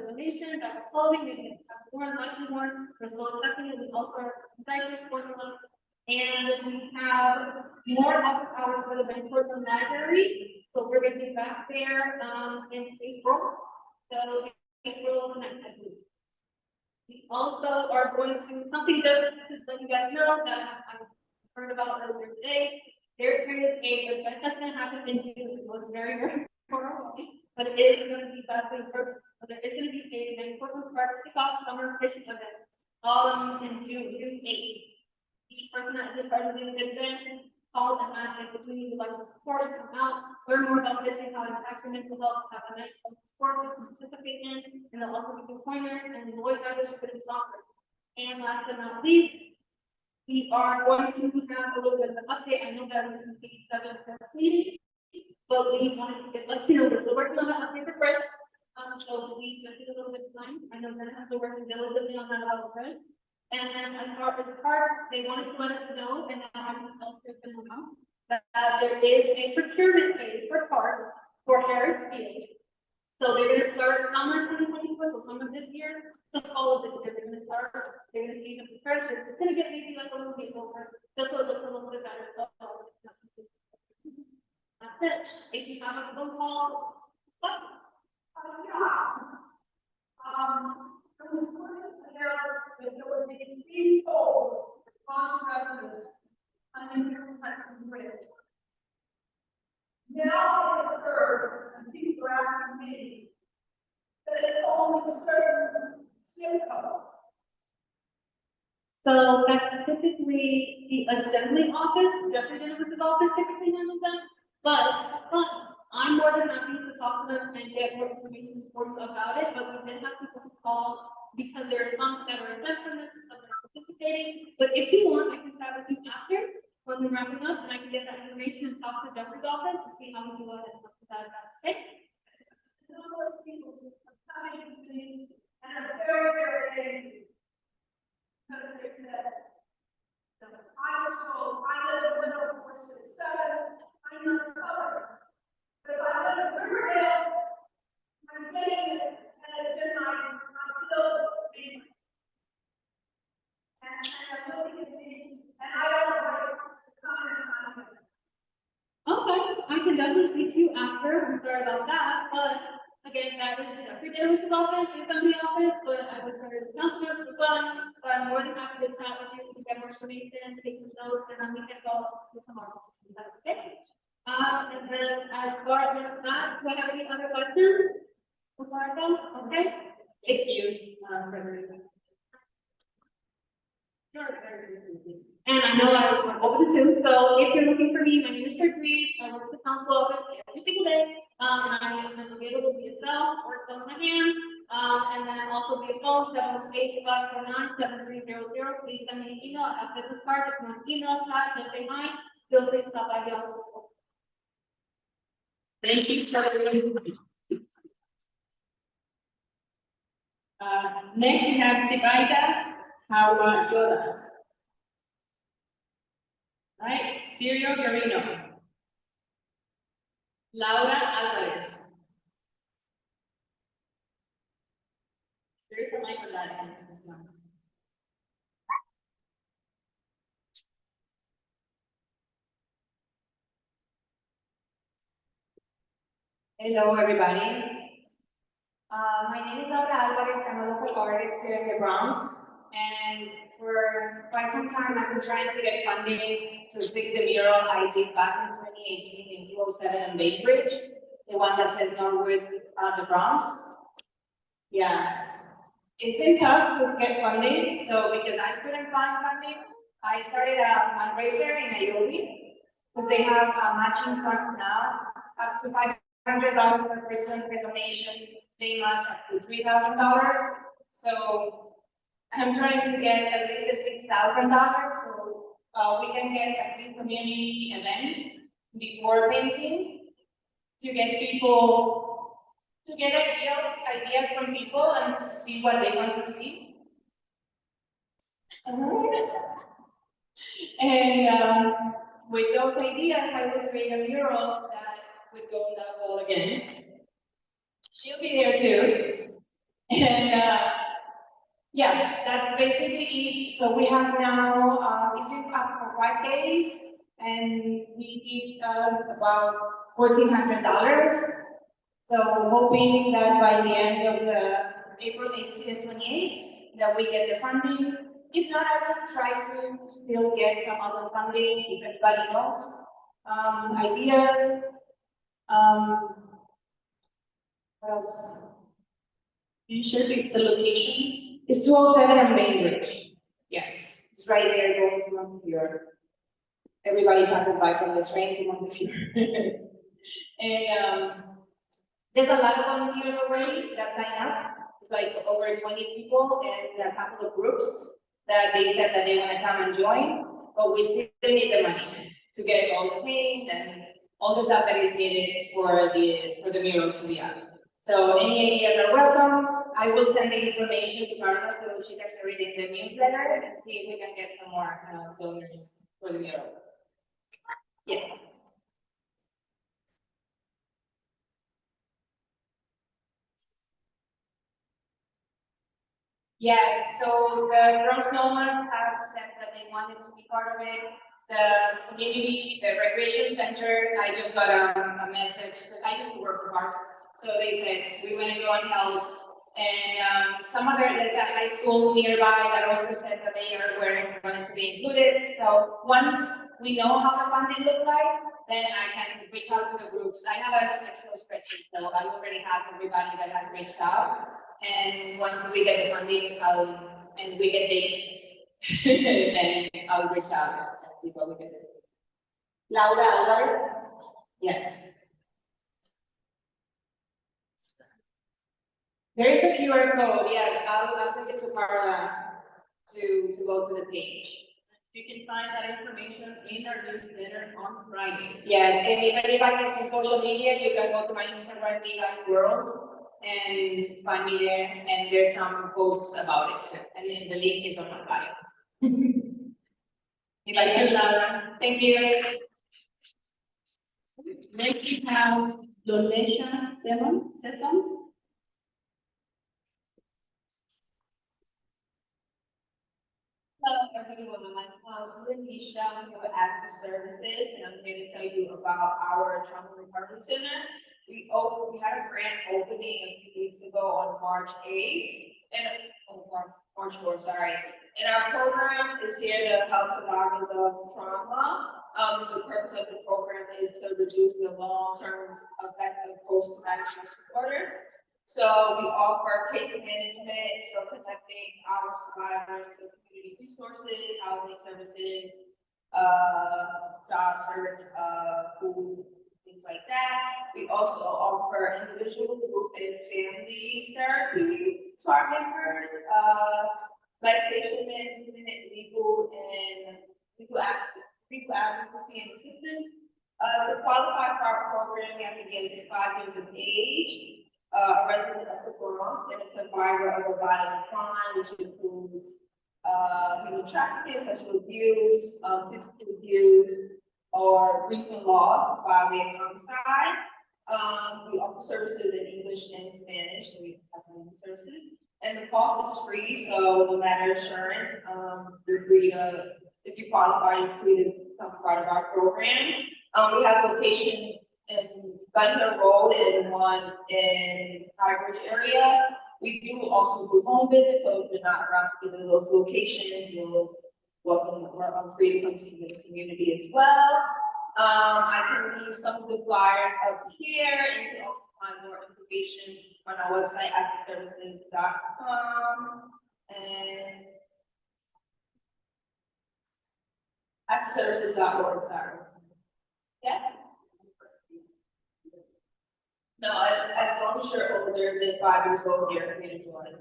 donation, back to clothing, maybe have more, likely more. We're still accepting it. We also are accepting diapers, formula. And we have more office hours for the Banport Library. So we're going to be back there in April. So April next week. We also are going to something just to let you guys know that I've heard about earlier today. There is a event that's going to happen in June. It was very, very far away, but it is going to be There is going to be a Banport Park kickoff summer fishing event in June 8th. The person that is in charge of the event called and asked if the community would like to support it, come out, learn more about fishing, how it impacts your mental health, have a nice sport to participate in, and they'll also be pointers and Lloyd guys for the sponsor. And last but not least, we are going to have a little bit of an update. I know that this is the 7th meeting, but we wanted to let you know we're still working on that update for French. So we just need a little bit of time. I know we're going to have to work diligently on that about French. And then as far as parks, they wanted to let us know, and now I'm going to know that there is a procurement phase for parks for Harris Field. So they're gonna start summer 2024, so summer this year, the fall of this year, they're gonna start, they're gonna see the start, it's gonna get maybe like a little bit over, just so it looks a little bit better, so. That's it, if you have a phone call, I was wondering about if there would be three polls, cost residents, uninterrupted grid. Now it occurred, and people are asking me, that it's only certain zip codes. so that's typically the assembly office, Jeffrey Dennis's office typically handles that. But I'm more than happy to talk to them and get more information for you about it, but we did have people who call because there are some that are exempt from this, some that are participating. But if you want, I can chat with you after, when we're wrapping up, and I can get that information and talk to Jeffrey's office and see how we can go ahead and talk to that, okay? A number of people are coming to me and are very, very angry. Because they said, I was told, I live in Middle 467, I'm not covered. But if I live in Riverdale, I'm getting it, and it's in my bill. And I'm looking at me, and I don't know what the comments on it. Okay, I can definitely speak to you after, I'm sorry about that, but again, that is Jeffrey Dennis's office, the assembly office, but I would refer to the council members as well. But I'm more than happy to chat with you, to get more information, take some notes, and then we can go to tomorrow. Is that okay? And then as far as that, do I have any other questions? Before I go, okay? Thank you, President. And I know I was open too, so if you're looking for me, my name is Patrice, I work at the council office every single day. And I am available via cell or phone in my hand, and then also via phone, 728-549-7300. Please send me an email, I have business card, if you want to email, chat, just say hi, feel free to stop by the office. Thank you, President. Next we have Sibaida Hawayoda. Right, Sirio Garino. Laura Alvarez. There's a mic for that in this one. Hello, everybody. My name is Laura Alvarez. I'm a local artist here in the Bronx. And for quite some time, I've been trying to get funding to fix the mural I did back in 2018 in 207 and Bainbridge, the one that says Norwood, the Bronx. Yeah, it's been tough to get funding. So because I couldn't find funding, I started a fundraiser in Nairobi because they have matching funds now up to $500 per person per donation. They match up to $3,000. So I'm trying to get at least $6,000 so we can get a free community events before painting to get people, to get ideas from people and to see what they want to see. And with those ideas, I would create a mural that would go on that wall again. She'll be there too. And yeah, that's basically it. So we have now, it's been up for 5 days and we did about $1,400. So hoping that by the end of the April 18th and 28th, that we get the funding. If not, I will try to still get some other funding if anybody knows ideas. What else? Can you share the location? It's 207 and Bainbridge. Yes, it's right there going to Montefiore. Everybody passes by from the train to Montefiore. And there's a lot of volunteers already that sign up. It's like over 20 people and a couple of groups that they said that they want to come and join, but we still need the money to get all the paint and all the stuff that is needed for the mural to be up. So any ideas are welcome. I will send the information to Carla so she can share it in the newsletter and see if we can get some more donors for the mural. Yeah. Yes, so the Bronx Nomads have said that they wanted to be part of it. The community, the recreation center, I just got a message, because I used to work for parks. So they said, we want to go and help. And some other, there's a high school nearby that also said that they are wanted to be included. So once we know how the funding looks like, then I can reach out to the groups. I have an Excel spreadsheet, so I already have everybody that has reached out. And once we get the funding, and we get dates, then I'll reach out and see what we can do. Laura Alvarez? Yeah. There is a QR code, yes, I'll send it to Carla to go to the page. You can find that information in our newsletter on Friday. Yes, and if anybody is in social media, you can go to my Instagram, Guys World, and find me there, and there's some posts about it too, and then the link is on my bio. Thank you, Laura. Thank you. Next we have Donesha 7's. Hello, everyone. I'm Lanisha, I'm with Active Services, and I'm here to tell you about our trauma recovery center. We had a grand opening a few weeks ago on March 8th, March 4th, sorry. And our program is here to help survivors of trauma. The purpose of the program is to reduce the long-term effects of post-traumatic stress disorder. So we offer case management, so connecting our survivors to community resources, housing services, job search, food, things like that. We also offer individual, group, and family therapy to our members, medication management, legal advocacy and assistance. To qualify for our program, you have to be at least 5 years of age, a resident of the Bronx, and a survivor of a violent crime, which includes human trafficking, sexual abuse, physical abuse, or grief and loss by way of homicide. We offer services in English and Spanish, so we have language services. And the cost is free, so no matter insurance, you're free to, if you qualify, you're free to become part of our program. We have locations in Gun Hill Road and one in Highbridge area. We do also do home visits, so if you're not around either of those locations, we'll welcome, we're free to come see the community as well. I can leave some of the flyers up here, and you can also find more information on our website, accessservices.com, and accessservices.org, sorry. Yes? No, as long as you're older than 5 years old, you're free to join. Yep.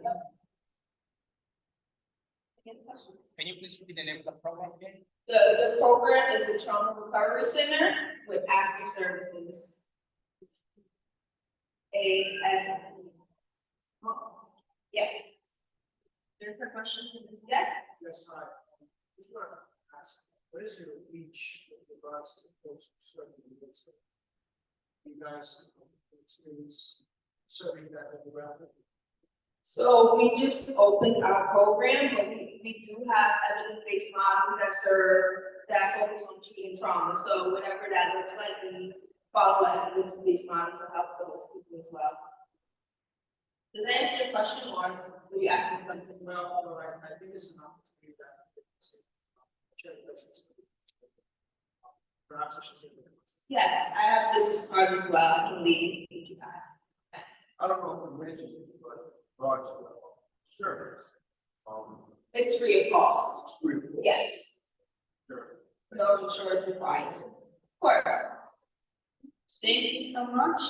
Any questions? Can you please repeat the name of the program again? The program is the Trauma Recovery Center with Active Services. AST. Yes. There's a question. Yes. Yes, hi. Just want to ask, what is your reach with regards to those serving needs? You guys experience serving that demographic? So we just opened our program, but we do have evidence-based models that focus on treating trauma. So whatever that looks like, we follow evidence-based models to help those people as well. Does that answer your question, or were you asking something? Well, all right, I think it's an opportunity that check questions. Perhaps I should take it. Yes, I have business cards as well. I can leave with you guys. Yes. I don't know if you mentioned it, but large service. It's free of cost. Free. Yes. Sure. No insurance required. Of course. Thank you so much.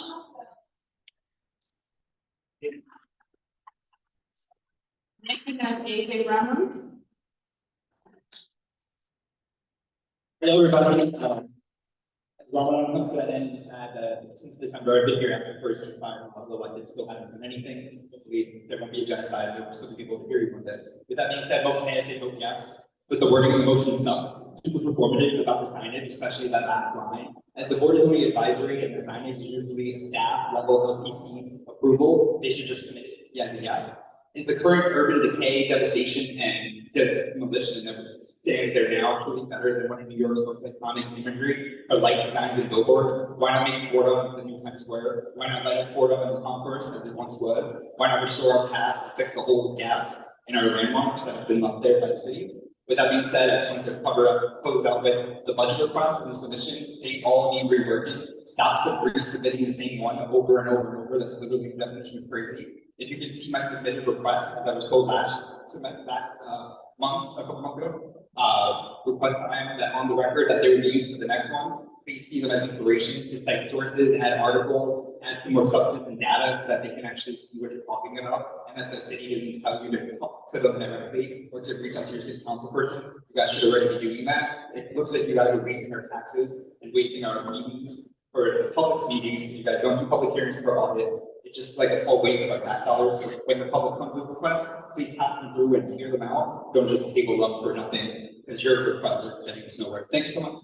Next we have AJ Ramos. Hello, everybody. As Ramadan comes to an end, I'm sad that since December, I've been here as a person, although I did still haven't done anything. Hopefully, there won't be a genocide. There will still be people to hear you one day. With that being said, motion A, I say vote yes. With the wording of the motion itself, super performative about the signage, especially that last line. As the board is only advisory and the signage is usually a staff level of PC approval, they should just submit it. Yes, yes. the current urban decay, devastation, and demolition that stands there now truly better than one of New York's most iconic imagery or light signs and billboards? Why not make Fordham the new Times Square? Why not light up Fordham and the concourse as it once was? Why not restore our past and fix the holes, gaps in our landmarks that have been left there by the city? With that being said, I just wanted to close out with the budget requests and the submissions. They all need reworking. Stop resubmitting the same one over and over and over. That's literally the definition of crazy. If you can see my submitted request, as I was told last month, a couple months ago, request time that on the record that they would be used for the next one. Please see them as inspiration to cite sources, add article, add some more substance and data so that they can actually see what you're talking about, and that the city doesn't tell you to talk to them directly or to reach out to your city council person. You guys should already be doing that. It looks like you guys are wasting our taxes and wasting our meetings for public meetings because you guys don't do public hearings for audit. It's just like a full waste of our tax dollars. So when the public comes with requests, please pass them through and hear them out. Don't just table them for nothing because your requests are getting us nowhere. Thank you so much.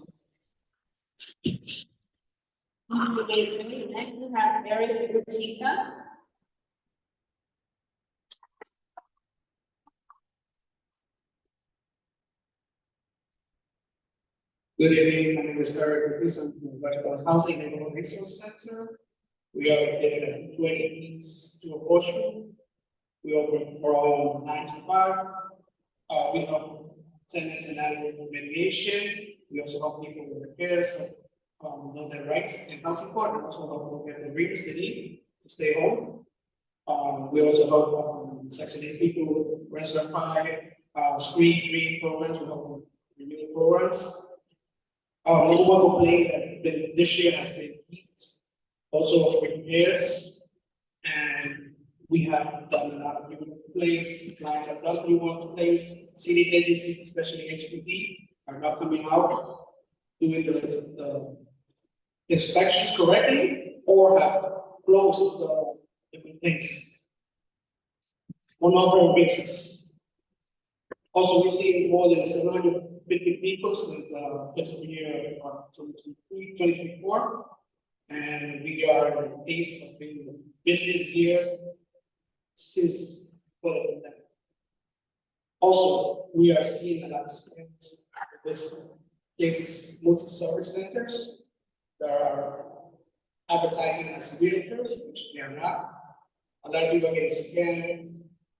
Next we have Eric Batista. Good evening, my name is Eric Batista from the West Housing and Neighborhood Resource Center. We are located at 20 East to a portion. We open from 9 to 5. We help tenants and landlords with mediation. We also help people with repairs, know their rights in housing court, and also help them get the agreements they need to stay home. We also help Section 8 people with resident screen dream programs. We help them renew the programs. Number one complaint that this year has been heat, also repairs, and we have done a lot of new complaints. Clients have done new complaints. City agencies, especially HPD, are not coming out doing the inspections correctly or have closed the complaints on an ongoing basis. Also, we see more than 750 people since the fiscal year of 2024, and we are on the pace of being the busiest years since the pandemic. Also, we are seeing a lot of scams with this places, multi-service centers that are advertising as realtors, which they are not. A lot of people are getting scammed.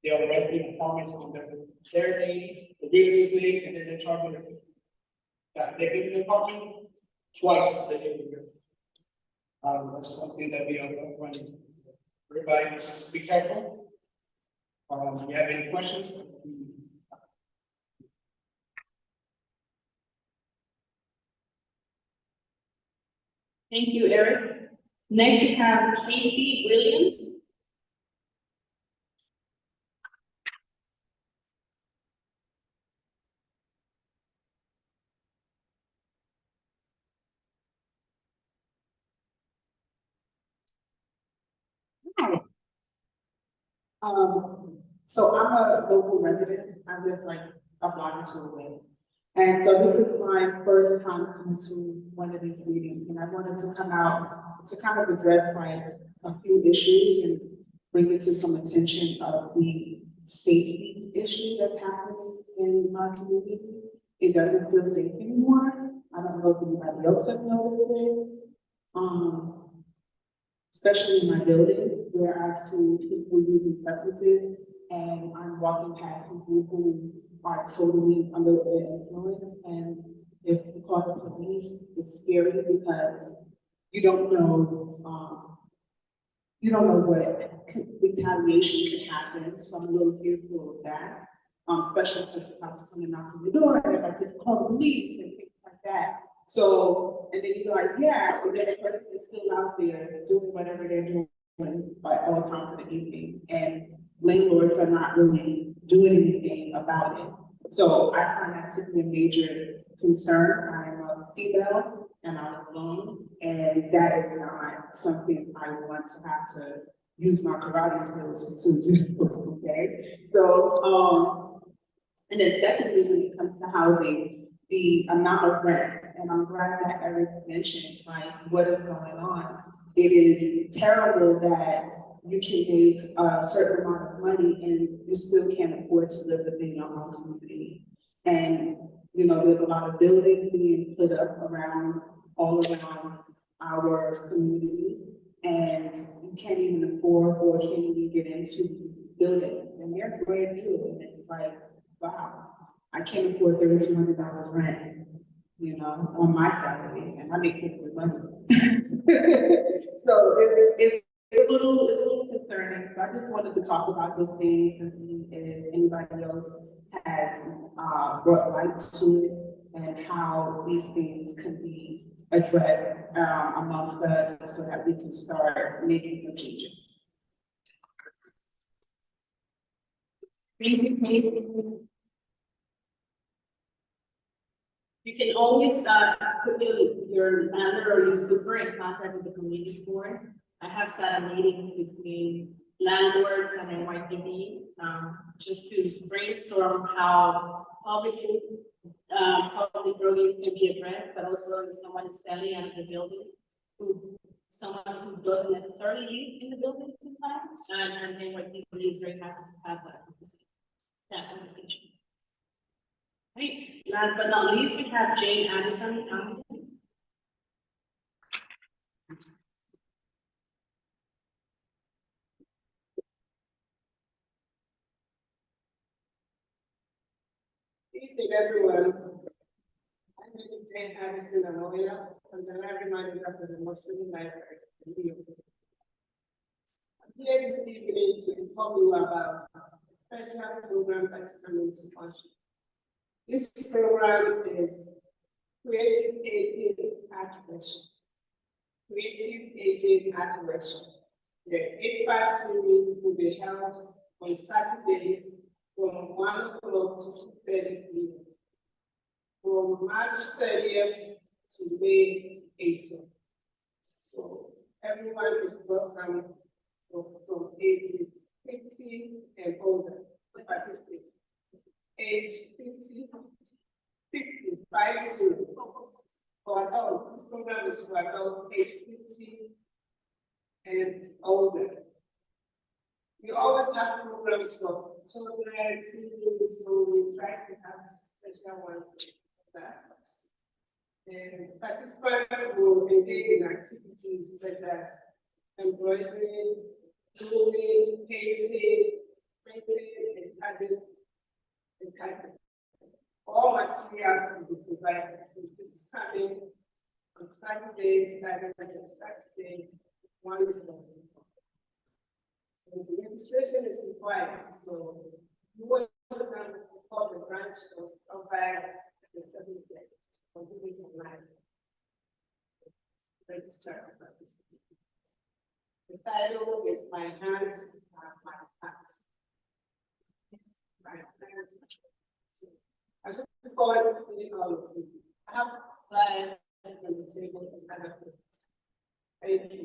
They are renting apartments on their name, the realtor's name, and then they're charging them that they give the apartment twice they give the that's something that we are running. Everybody must be careful. Do you have any questions? Thank you, Eric. Next we have Casey Williams. Hi. So I'm a local resident. I live like a block or two away. And so this is my first time coming to one of these meetings, and I wanted to come out to kind of address like a few issues and bring it to some attention of the safety issue that's happening in our community. It doesn't feel safe anymore. I don't know if anybody else have noticed it. Especially in my building where I've seen people using substances and I'm walking past people who are totally under the influence, and if you call the police, it's scary because you don't know what retaliation could happen. So I'm a little fearful of that, especially because if I was coming knocking the door and if I just call the police and things like that. So, and then you're like, yeah, but then the person is still out there doing whatever they're doing at all times of the evening, and landlords are not really doing anything about it. So I find that to be a major concern. I'm a female and I'm alone, and that is not something I want to have to use my karate skills to do, okay? So, and then secondly, when it comes to housing, the amount of rent, and I'm glad that Eric mentioned, like, what is going on. It is terrible that you can make a certain amount of money and you still can't afford to live within your own community. And, you know, there's a lot of buildings being put up all around our community. And you can't even afford or can't even get into these buildings. And they're brand new. And it's like, wow, I can't afford $3,200 rent, you know, on my salary. And I make pretty good money. So it's a little concerning. So I just wanted to talk about those things and see if anybody else has brought light to it and how these things can be addressed amongst us so that we can start making some changes. You can always put your landlord or your super in contact with the community board. I have set a meeting between landlords and NYPD just to brainstorm how public drug use can be addressed, but also if someone is selling out of the building, someone who doesn't necessarily live in the building sometimes, and NYPD is very happy to have that conversation. Right. Last but not least, we have Jane Addison. Good evening, everyone. I'm Jane Addison, a lawyer, and the library manager for the Muslim Library in New York. I'm here this evening to inform you about a special program that's coming to function. This program is Creative Aging Activation. Creative Aging Activation. The 8-part series will be held on Saturdays from 1 o'clock to 2:30 p.m. from March 30th to May 18th. So everyone is welcome from ages 50 and older to participate. Age 50, 50 for adults. This program is for adults age 50 and older. We always have programs for children, teens, so we try to have special ones for that. And participants will engage in activities such as embroidery, gluing, painting, printing, and cutting. All materials will be provided. So this is happening on Saturday, Saturday, 1 o'clock. The registration is required, so you want to call the branch or stop by the service desk or do it online. Register and participate. The title is My Hands Are My Hands. My hands. I look forward to seeing all of you. I have flyers on the table and kind of. Thank you.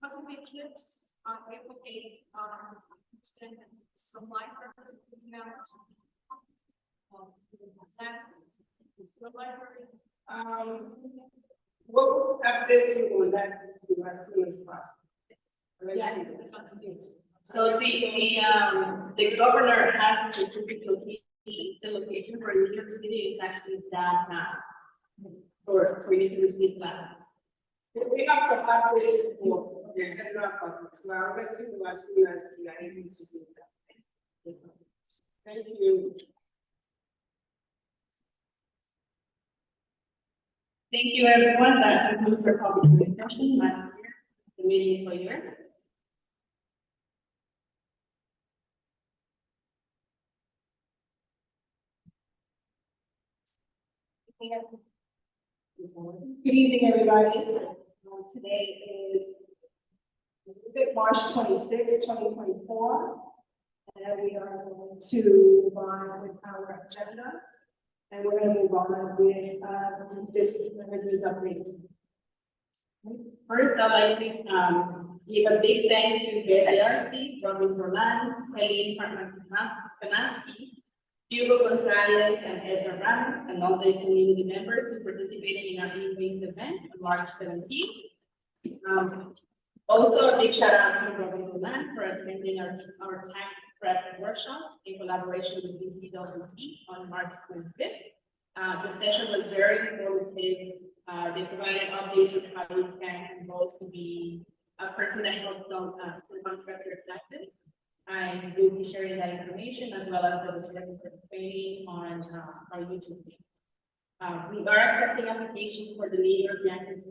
Possibly clips on April 8th, some light purpose We'll update you on that as soon as possible. Yeah. So the governor has specific location. The location for New York City is actually downtown for you to receive classes. We have some updates for the general public, so I'll let you know as soon as we are able to do that. Thank you. Thank you, everyone. That concludes our public discussion. The meeting is all yours. Good evening, everybody. Today is March 26, 2024, and we are going to move on with our agenda, and we're going to move on with district managers updates. First, I'd like to give a big thanks to the ARC, Robin Roland, Kelly Farmansky, Hugo Gonzalez and Ezra Ramos, and all the community members who participated in our evening's event on March 17th. Also, a big shout out to Robin Golan for attending our tax prep workshop in collaboration with DCWT on March 25th. The session was very informative. They provided updates on how we can enroll to be a person that helps them contractor taxes. And we'll be sharing that information as well as the training on our YouTube page. We are accepting applications for the Leader of Yankee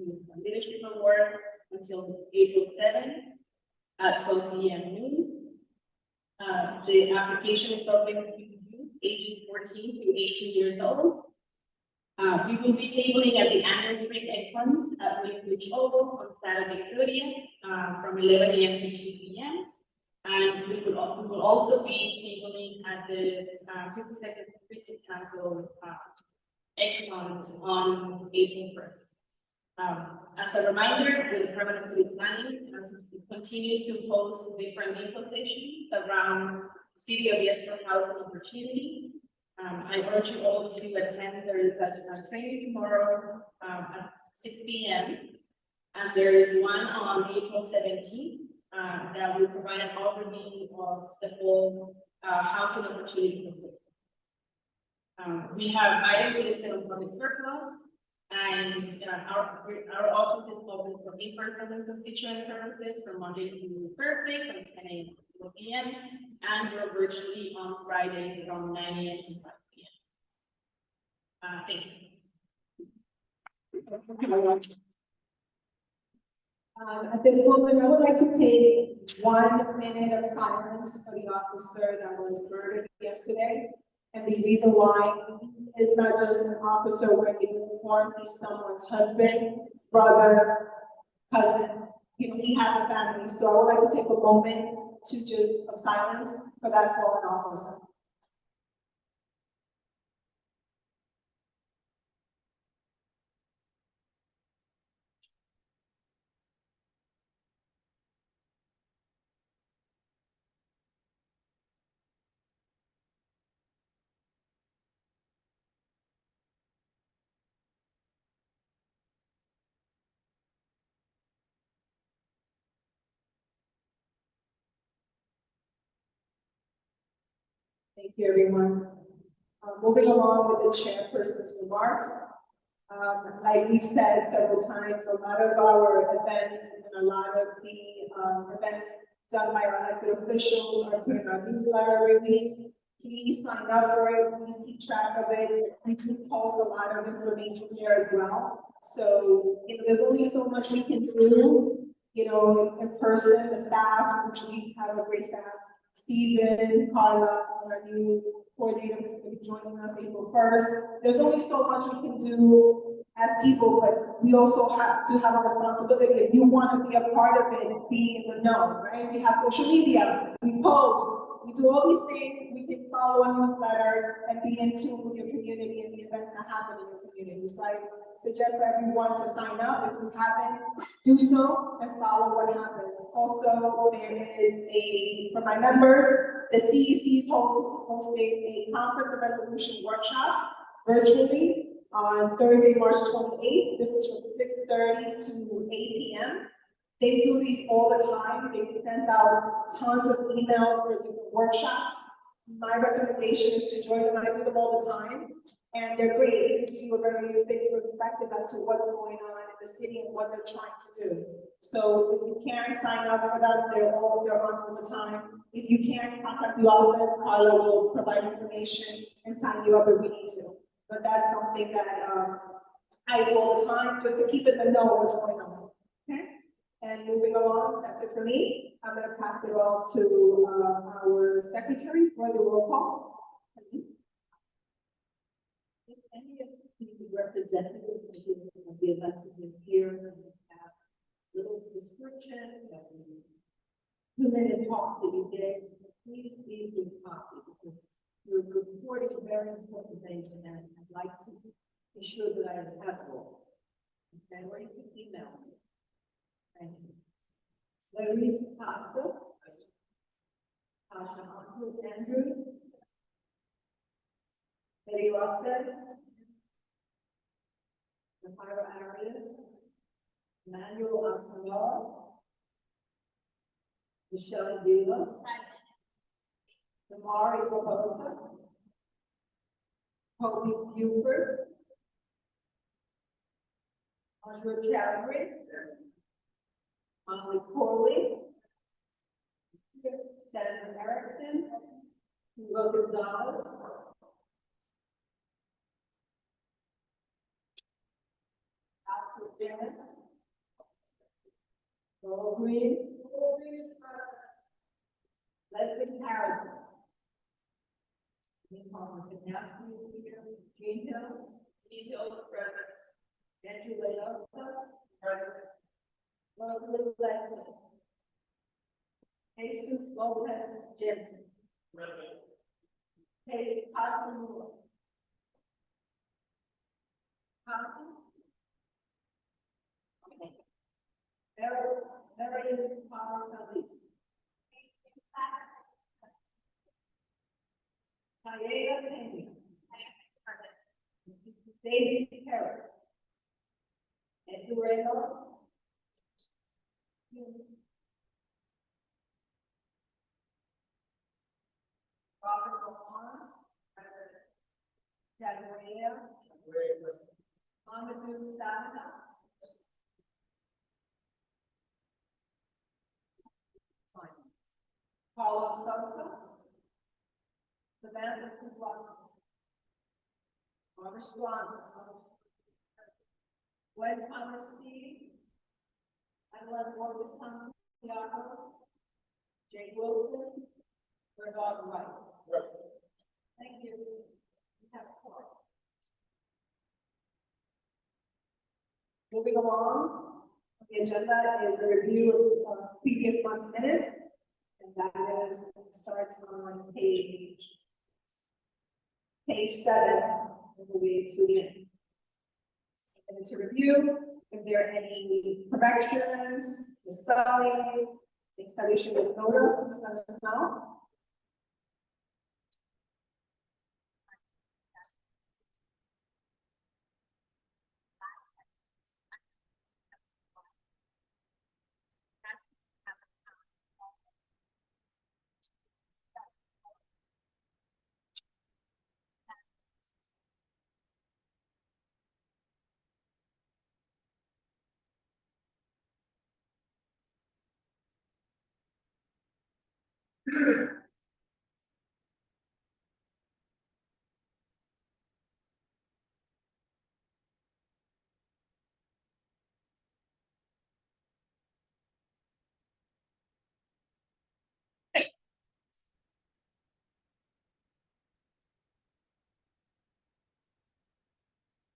Leadership Award until April 7th at 12 p.m. noon. The application is open to youth ages 14 to 18 years old. We will be tabling at the annual spring egg hunt at Williams Oval on Saturday 30th from 11 a.m. to 2 p.m. And we will also be tabling at the 52nd Precinct Council egg hunt on April 1st. As a reminder, the Department of City Planning continues to post different info stations around the City of Yesco housing opportunity. I urge you all to attend. There is a training tomorrow at 6 p.m. and there is one on April 17th that will provide an overview of the whole housing opportunity. We have items listed on public surplus, and our office is open for in-person and constituent services from Monday to Thursday from 10 a.m. to 4 p.m. and we're virtually on Fridays from 9 a.m. to 5 p.m. Thank you. At this moment, I would like to take 1 minute of silence for the officer that was murdered yesterday. And the reason why is not just an officer wearing a uniform, he's someone's husband, brother, cousin. You know, he has a family. So I would like to take a moment to just of silence for that fallen officer. Thank you, everyone. Moving along with the chairperson's remarks. Like we've said several times, a lot of our events and a lot of the events done by our elected officials are put in our newsletter every week. Please sign up for it. Please keep track of it. We do post a lot of information there as well. So, you know, there's only so much we can do, you know, in person, the staff, which we have a great staff. Stephen, Carla, our new coordinator is going to be joining us April 1st. There's only so much we can do as people, but we also have to have a responsibility. If you want to be a part of it, be in the know, right? We have social media, we post, we do all these things. We can follow a newsletter and be in tune with your community and the events that happen in your community. So I suggest for everyone to sign up. If you haven't, do so and follow what happens. Also, there is for my members, the CEC is hosting a conflict resolution workshop virtually on Thursday, March 28th. This is from 6:30 to 8 p.m. They do these all the time. They send out tons of emails for different workshops. My recommendation is to join them. I do them all the time. And they're great. It gives you a very big perspective as to what's going on in the city and what they're trying to do. So if you can sign up for them, they're on all the time. If you can't, contact the office. Carla will provide information and sign you up if we need to. But that's something that I do all the time, just to keep in the know what's going on. Okay. And moving along, that's it for me. I'm going to pass it all to our secretary for the roll call. Any of the representatives of the event here have little description, have a 2-minute talk that you did, please leave your copy because you're reporting very important things and I'd like to be sure that I have it all. Okay, or you can email me. Thank you. Larissa Costa. Tasha Andrew. Eddie Rosted. Myra Arias. Emmanuel Asamoah. Michelle Vila. Damari Barbosa. Kobe Buford. Andrew Chowdhury. Molly Corley. Sandra Erickson. Hugo Gonzalez. Alfred Bennett. Laurel Green. Leslie Harrison. Jean Hill. Jean Hill is present. Andrew Leosa. Present. Leslie Leslie. Jesus Lopez Jensen. Present. Haley Osmond. Thompson. Okay. Marion Power Police. Tayela Pena. Daisy Perry. Eduardo. Robert Lamar. Jaguar. Amadou Santa. Paula Sosa. Savannah Suarez. Barbara Strong. Gwen Thomas Steve. Adeline Morgan Santiago. Jake Wilson. Bernard Wright. Thank you. We have a call. Moving along, the agenda is a review of previous month's minutes, and that is starts on page 7, all the way to the end. And to review, if there are any corrections, the spelling, things that we should note of, please let us know.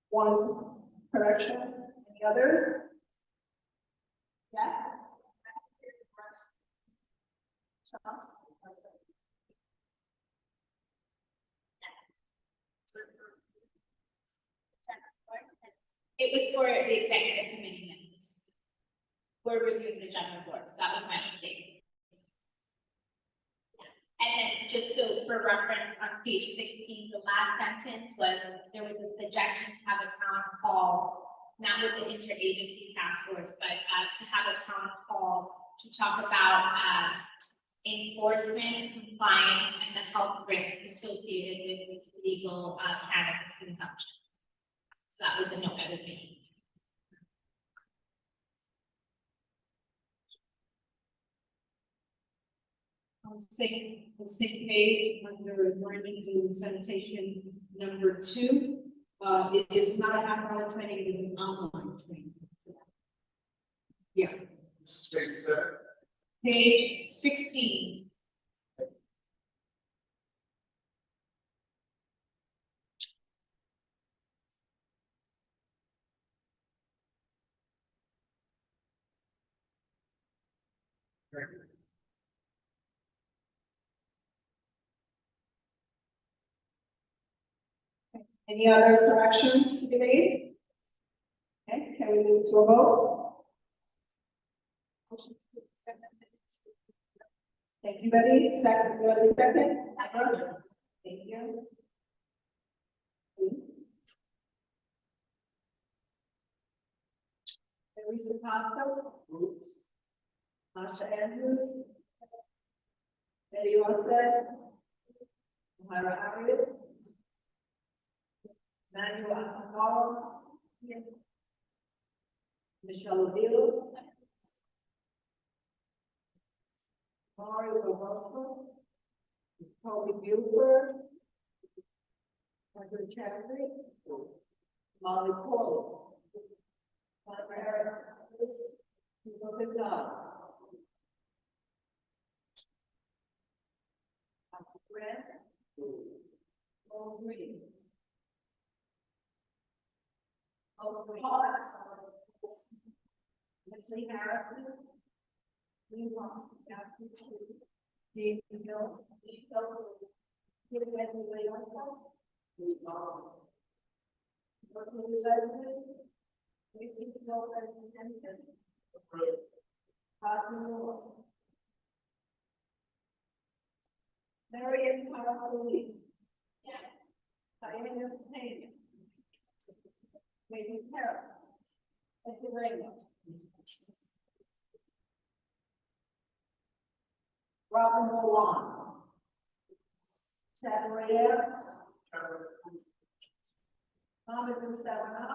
One correction, any others? Yes? It was for the executive committee minutes. We're reviewing the general boards, that was my mistake. And then just so for reference, on page 16, the last sentence was, there was a suggestion to have a town hall, not with the interagency task force, but to have a town hall to talk about enforcement, compliance, and the health risks associated with legal cannabis consumption. So that was a note I was making. On the same page, under environment and sanitation number 2, it is not an online training, it is an online training. Yeah. This is page 7. Page 16. Any other corrections to be made? Okay, can we move to a vote? Thank you, Betty. Second, second. Thank you. Teresa Costa. Masha Andrews. Betty Armstead. Myra Arias. Manuel Asangaro. Michelle Avila. Mario Roboso. Toby Buford. Michael Chadwick. Molly Corley. Barbara Eric. Robert Dobbs. Grant. Paul Green. Oliver Hawes. Leslie Harrison. Lee Ross. Dave Hill. Give it back to the way also. Working with we think no attention. Possible. Marion Carl. Yeah. Diana Payne. Maybe Carol. Thank you very much. Robin Milan. Chadwick. Mohammed Musawana.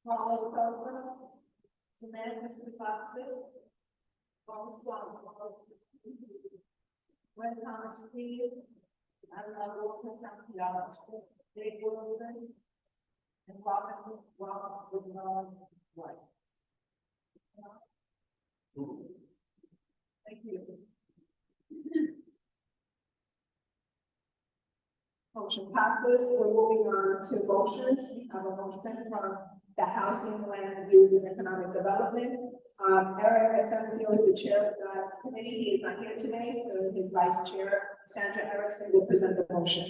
Carlos Sosa. Samantha Sifaxis. Paul Swan. When Thomas Steve. Adela Walker Santiago. Dave Wilson. And Robin White. Thank you. Motion passes. We're moving on to motions. We have a motion from the Housing, Land Use and Economic Development. Eric Asensio is the chair of that committee. He is not here today, so his vice chair, Sandra Erickson, will present the motion.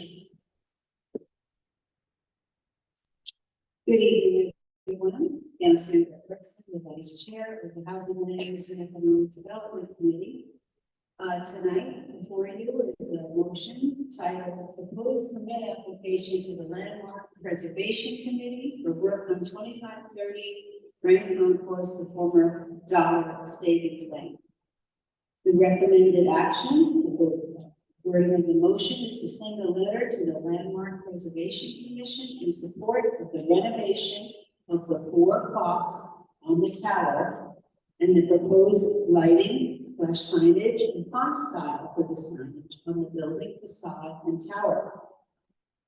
Good evening, everyone. I'm Sandra Erickson, the vice chair of the Housing, Land Use and Economic Development Committee. Tonight, before you is a motion titled Proposed Permit Application to the Landmark Preservation Committee for work on 2530 Grand Concourse, the former Dollar Savings Bank. The recommended action, the wording of the motion is to send a letter to the Landmark Preservation Commission in support of the renovation of the 4 clocks on the tower and the proposed lighting / signage and font style for the signage on the building facade and tower.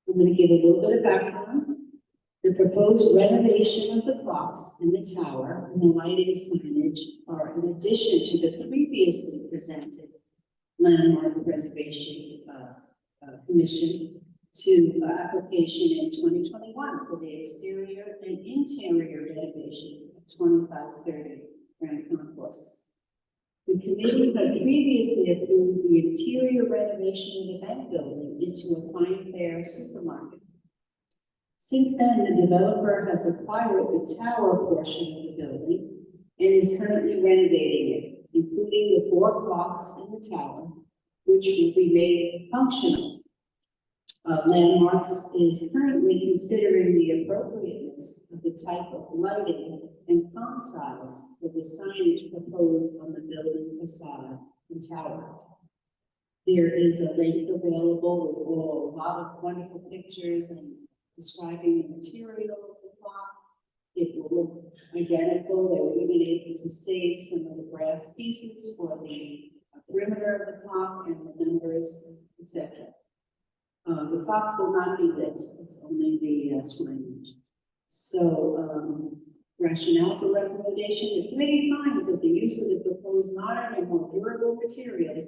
I'm going to give a little bit of background. The proposed renovation of the clocks in the tower and the lighting signage are in addition to the previously presented Landmark Preservation Commission to application in 2021 for the exterior and interior renovations of 2530 Grand Concourse. The committee had previously approved the interior renovation of the bank building into a fine fare supermarket. Since then, the developer has acquired the tower portion of the building and is currently renovating it, including the 4 clocks in the tower, which will be made functional. Landmarks is currently considering the appropriateness of the type of lighting and font size for the signage proposed on the building facade and tower. There is a link available with a lot of wonderful pictures and describing the material of the clock. It will look identical. They were even able to save some of the brass pieces for the perimeter of the clock and the numbers, etc. The clocks will not be lit. It's only the signage. So, rationale for recommendation: the committee finds that the use of the proposed modern and more durable materials,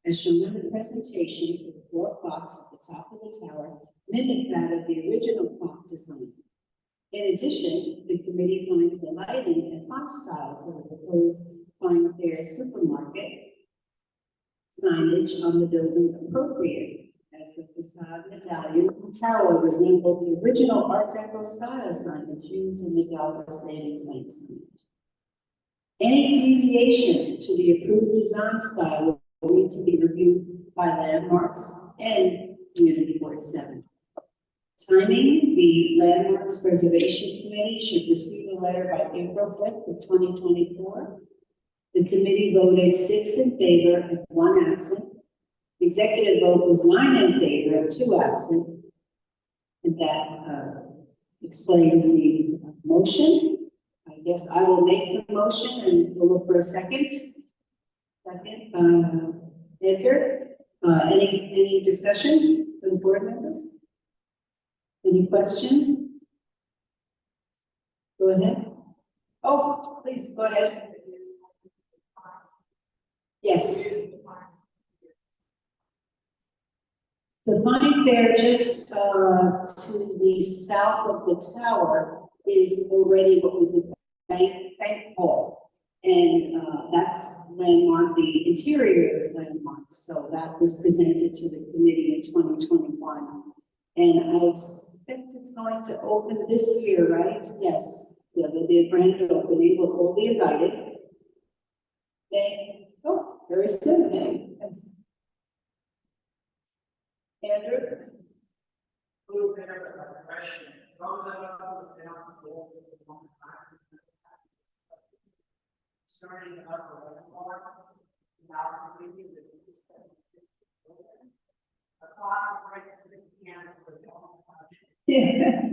as shown in the presentation for the 4 clocks at the top of the tower, mimic that of the original clock design. In addition, the committee finds the lighting and font style for the proposed fine fare supermarket signage on the building appropriate, as the facade medallion and tower resemble the original Art Deco style signage used in the Dollar Savings Bank signage. Any deviation to the approved design style will need to be reviewed by Landmarks and Community Board 7. Timing, the Landmarks Preservation Committee should receive a letter by April 5th of 2024. The committee voted 6 in favor and 1 absent. Executive vote was 9 in favor, 2 absent. And that explains the motion. I guess I will make the motion and we'll look for a second. Second, Edgar. Any discussion from board members? Any questions? Go ahead. Oh, please, go ahead. Yes. The fine fair just to the south of the tower is already what was the bank hall. And that's landmark, the interior is landmark. So that was presented to the committee in 2021. And I expect it's going to open this year, right? Yes, yeah, there'll be a grand opening, we'll all be invited. Oh, very soon, hey. Yes. Andrew? A little bit of a question. Those of us who have been on the board for a long time, starting up a landmark, now completely with this. The clock is right at the piano for the whole country. Yeah.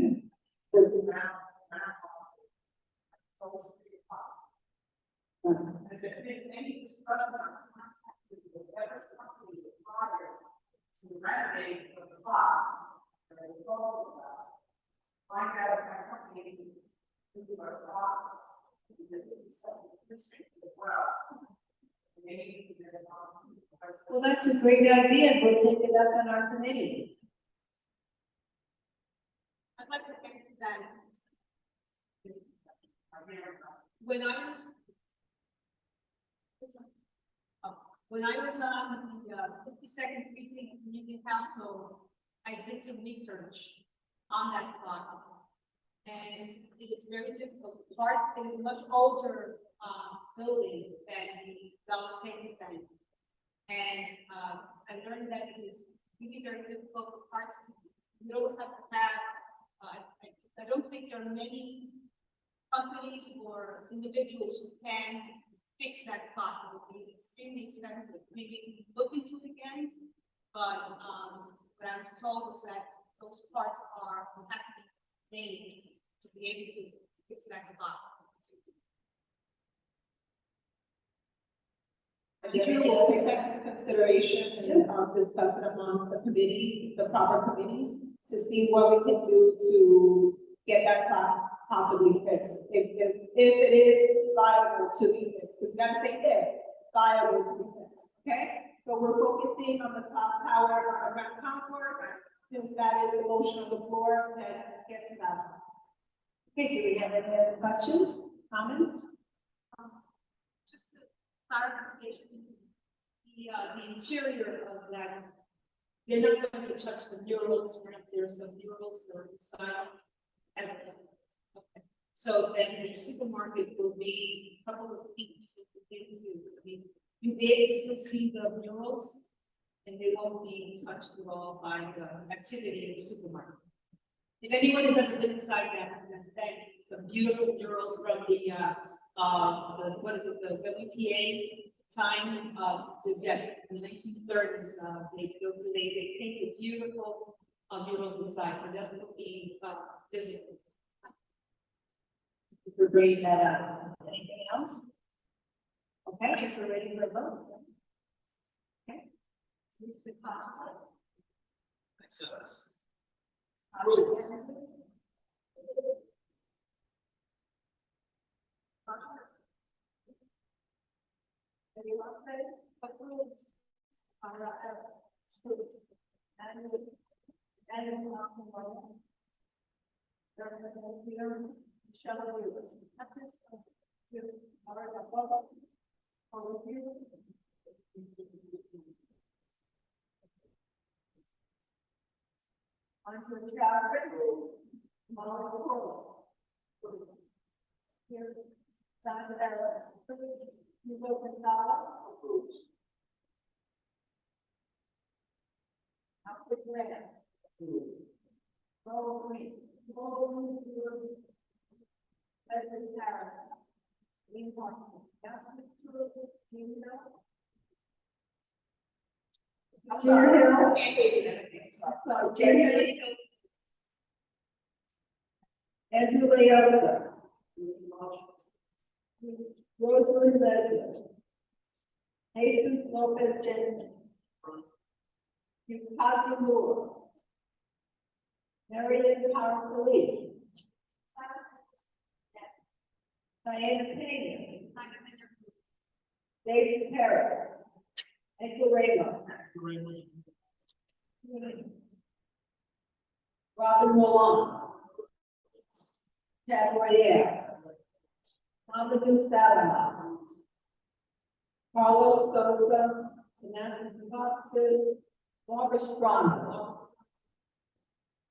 Has there been any discussion on contact with whatever company required to renovate the clock that they told about? Find out if that company is doing our clock. Well, that's a great idea. We'll take it up on our committee. I'd like to answer that. When I was on the 52nd Precinct Community Council, I did some research on that clock. And it is very difficult. Parts, it is a much older building than the Dollar Savings Bank. And I learned that it is really very difficult for parts to, you always have to have, I don't think there are many companies or individuals who can fix that clock. It would be extremely expensive. Maybe look into it again, but what I was told was that those parts are have to be made to be able to fix that clock. You will take that into consideration and discuss it among the committees, the proper committees, to see what we can do to get that clock possibly fixed. If it is viable to be fixed, because we gotta say if viable to be fixed, okay? So we're focusing on the clock tower on the ground concourse. Since that is the motion on the floor, let's get to that. Okay, do we have any other questions, comments? Just a clarification, the interior of that, they're not going to touch the murals, right? There's some murals that are inside. Okay. So then the supermarket will be a couple of feet into, I mean, you'll be able to still see the murals, and they won't be touched at all by the activity in the supermarket. If anyone has ever been inside that, some beautiful murals from the what is it, the WPA time, in the 1930s, they painted beautiful murals inside, so that's what being visible. For bringing that up. Anything else? Okay, I guess we're ready for a vote. Okay. So this is possible. Thanks, Rules. Anyone say approves our schools and representative here, Michelle Lewis. Happens to our above overview. Onto the traffic rules. Here, Senator you vote in dollar approves. How quick land? President Harris. We want Councilman Cruz, you know. I'm sorry. So, Jason. Andrew Leosa. Rosalind Leslie. Jesus Lopez Jensen. Yukasa Moore. Marion Power Police. Diana Pena. David Perry. Edgar Ramos. Robin Milan. Ted Royer. Amadou Salama. Carlos Sosa. Samantha Sabatu. Barbara Strong.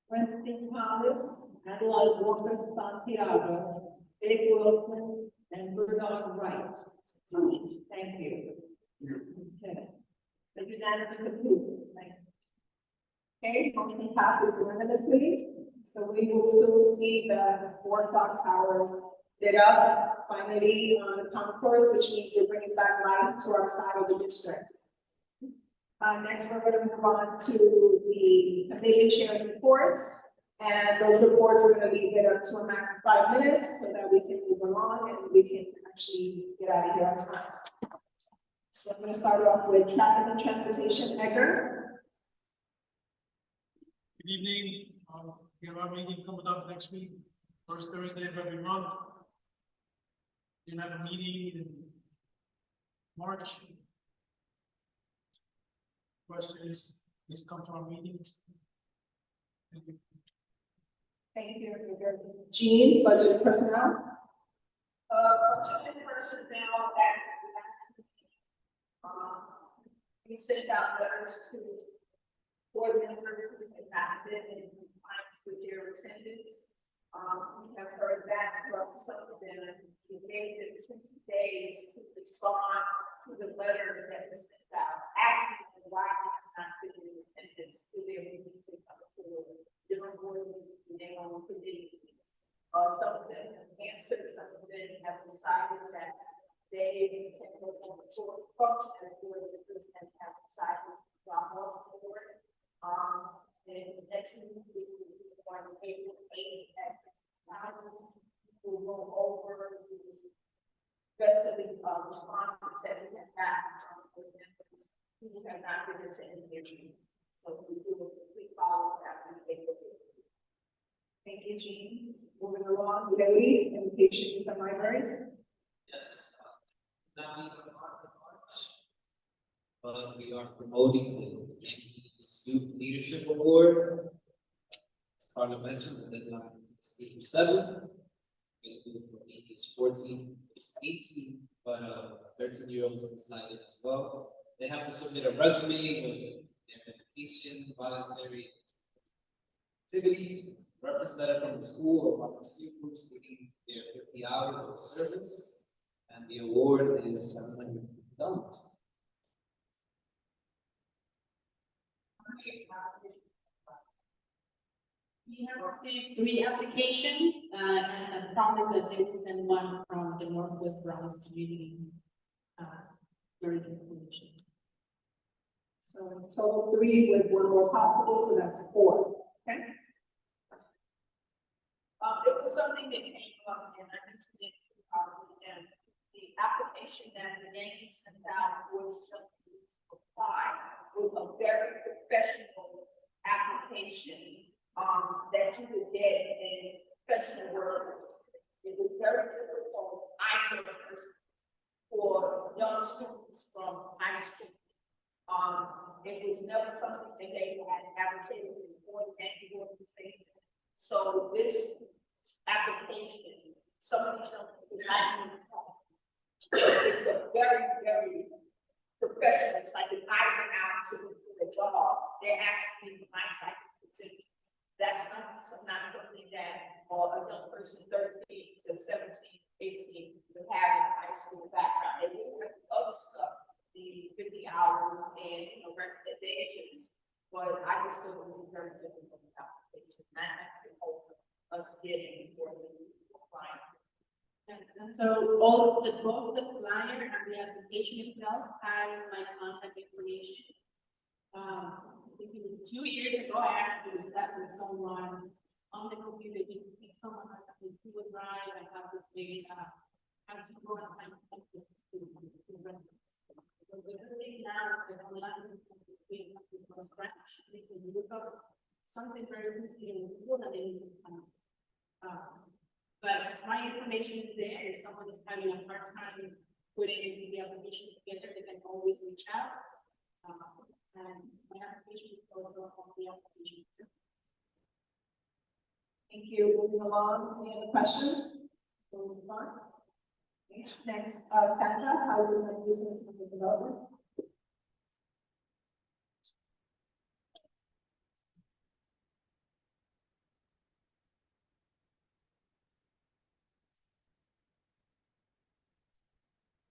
Winston Thomas. Adelaide Walker Santiago. Dave Wilson and Bernard Wright. Thank you. Okay. The unanimous approval. Thank you. Okay, motion passes unanimously. So we will soon see the 4 o'clock towers lit up finally on the concourse, which means we're bringing back life to our side of the district. Next, we're going to move on to the committee chairs reports. And those reports are going to be hit up to a max of 5 minutes so that we can move along and we can actually get out of here on time. So I'm going to start off with traffic and transportation. Edgar. Good evening. We have our meeting coming up next week, first Thursday of every month. We're gonna have a meeting in March. Questions, please come to our meeting. Thank you. Thank you, Edgar. Jean, budget and personnel. Budget and personnel at the last meeting. We sent out letters to board members who have not been in compliance with their attendance. We have heard back from some of them. We gave them 20 days to respond to the letter that was sent out, asking them why they have not been in attendance to their meetings and come to different board meetings and their own committee meetings. Some of them have answered, some of them have decided that they can no longer function as board members and have decided to drop off the board. And next week, we will be on April 8th at we'll go over the rest of the responses that we have had from board members who have not been attending their meeting. So we do a complete follow-up after the April 8th. Thank you, Jean. Moving along, Ladies, education and libraries. Yes, now we are on March, but we are promoting the Yankees Youth Leadership Award. As Carla mentioned, the deadline is April 7th. We do it for Yankees 14, it's 18, but 13-year-olds can slide in as well. They have to submit a resume with their education, voluntary activities, reference letter from the school or volunteer groups stating their 50 hours of service, and the award is $700. We have received 3 applications, and promised that they will send one from the Northwest Bronx Community Tourism Commission. So total 3 with 1 more possible, so that's 4. Okay. It was something that came up, and I mentioned it to and the application that the Yankees sent out was just to apply was a very professional application that you would get in professional workers. It was very difficult, I think, for young students from high school. It was never something that they had advocated before the Yankee organization. So this application, some of these young people not even talk. It's a very, very professional. It's like if I went out to look for a job, they're asking me my type of potential. That's not something that a young person 13 to 17, 18 would have in high school background. They do have other stuff, the 50 hours and recommendations, but I just thought it was a very difficult application. us getting for the client. Yes, and so both the flyer and the application itself has my contact information. I think it was 2 years ago, I actually sat with someone on the computer, just to pick someone like that, who would write, I have to say, how to go and find something to residents. So the good thing now is that online, we have to from scratch, we can look up something very quickly in Google and then you can but my information is there. If someone is having a hard time putting the application together, they can always reach out. And my application is also on the application itself. Thank you. Moving along, any other questions? Moving on. Okay. Next, Sandra, housing and use and development.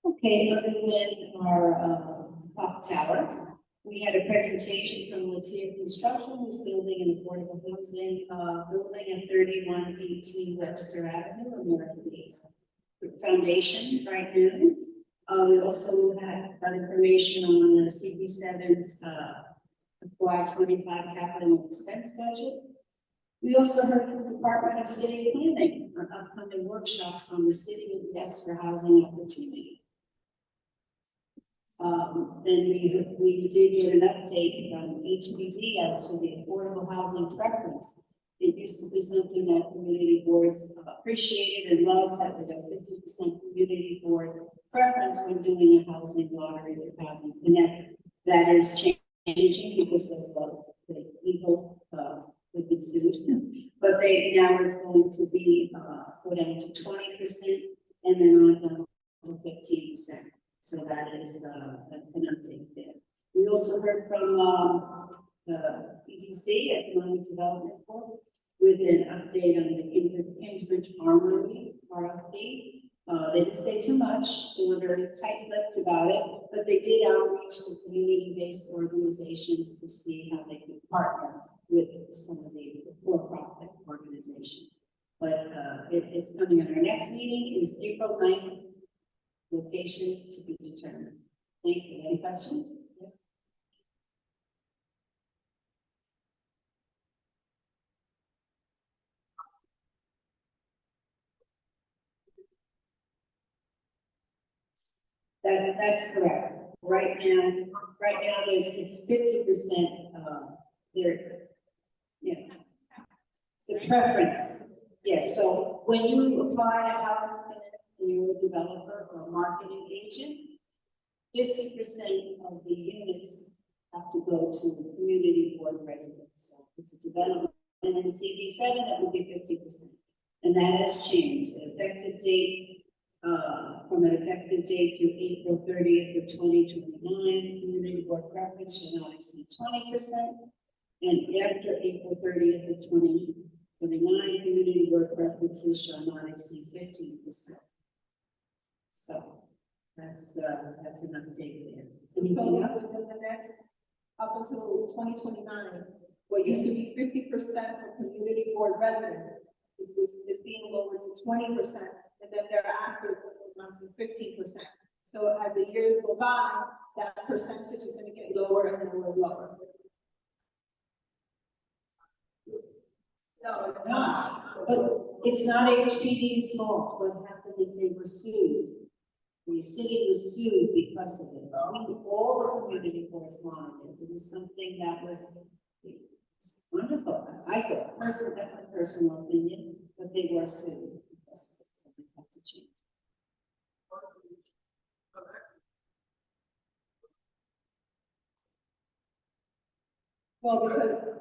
Okay, other than our clock tower, we had a presentation from Latia Construction, who's building an affordable housing building at 3118 Webster Avenue, American East. Foundation right now. We also had that information on the CP7's FY25 capital expense budget. We also heard from the Department of City Planning on upcoming workshops on the city of yes for housing opportunity. Then we did get an update from HPD as to the affordable housing preference. It used to be something that community boards appreciated and loved, that with a 50% community board preference when doing a housing lottery with Housing Connect. That is changing because of the evil with the suit. But now it's going to be put down to 20% and then on down to 15%. So that is an update there. We also heard from the EDC, Economic Development Board, with an update on the Kingsbridge Armory RFP. They didn't say too much. They were very tight-lipped about it, but they did outreach to community-based organizations to see how they could partner with some of the for-profit organizations. But it's coming on. Our next meeting is April 9th. Location to be determined. Thank you. Any questions? Yes. That's correct. Right now it's 50%. The preference. Yes. So when you apply to housing, and you're a developer or a marketing agent, 50% of the units have to go to the community board residents. So it's a development, and in CB7 it will be 50%, and that has changed. The effective date from an effective date through April 30th of 2029, community board preference shall not exceed 20%, and after April 30th of 2029, community board preferences shall not exceed 15%. So that's an update there. Anything else? The next, up until 2029, what used to be 50% for community board residents is being lowered to 20%, and then thereafter it goes down to 15%. So as the years go by, that percentage is going to get lower and lower and lower. No, it's not. But it's not HPD's fault. What happened is they were sued. The city was sued because of it. All the community boards wanted it. It was something that was wonderful. I thought, that's my personal opinion, but they were sued because of it, so we have to change. Well,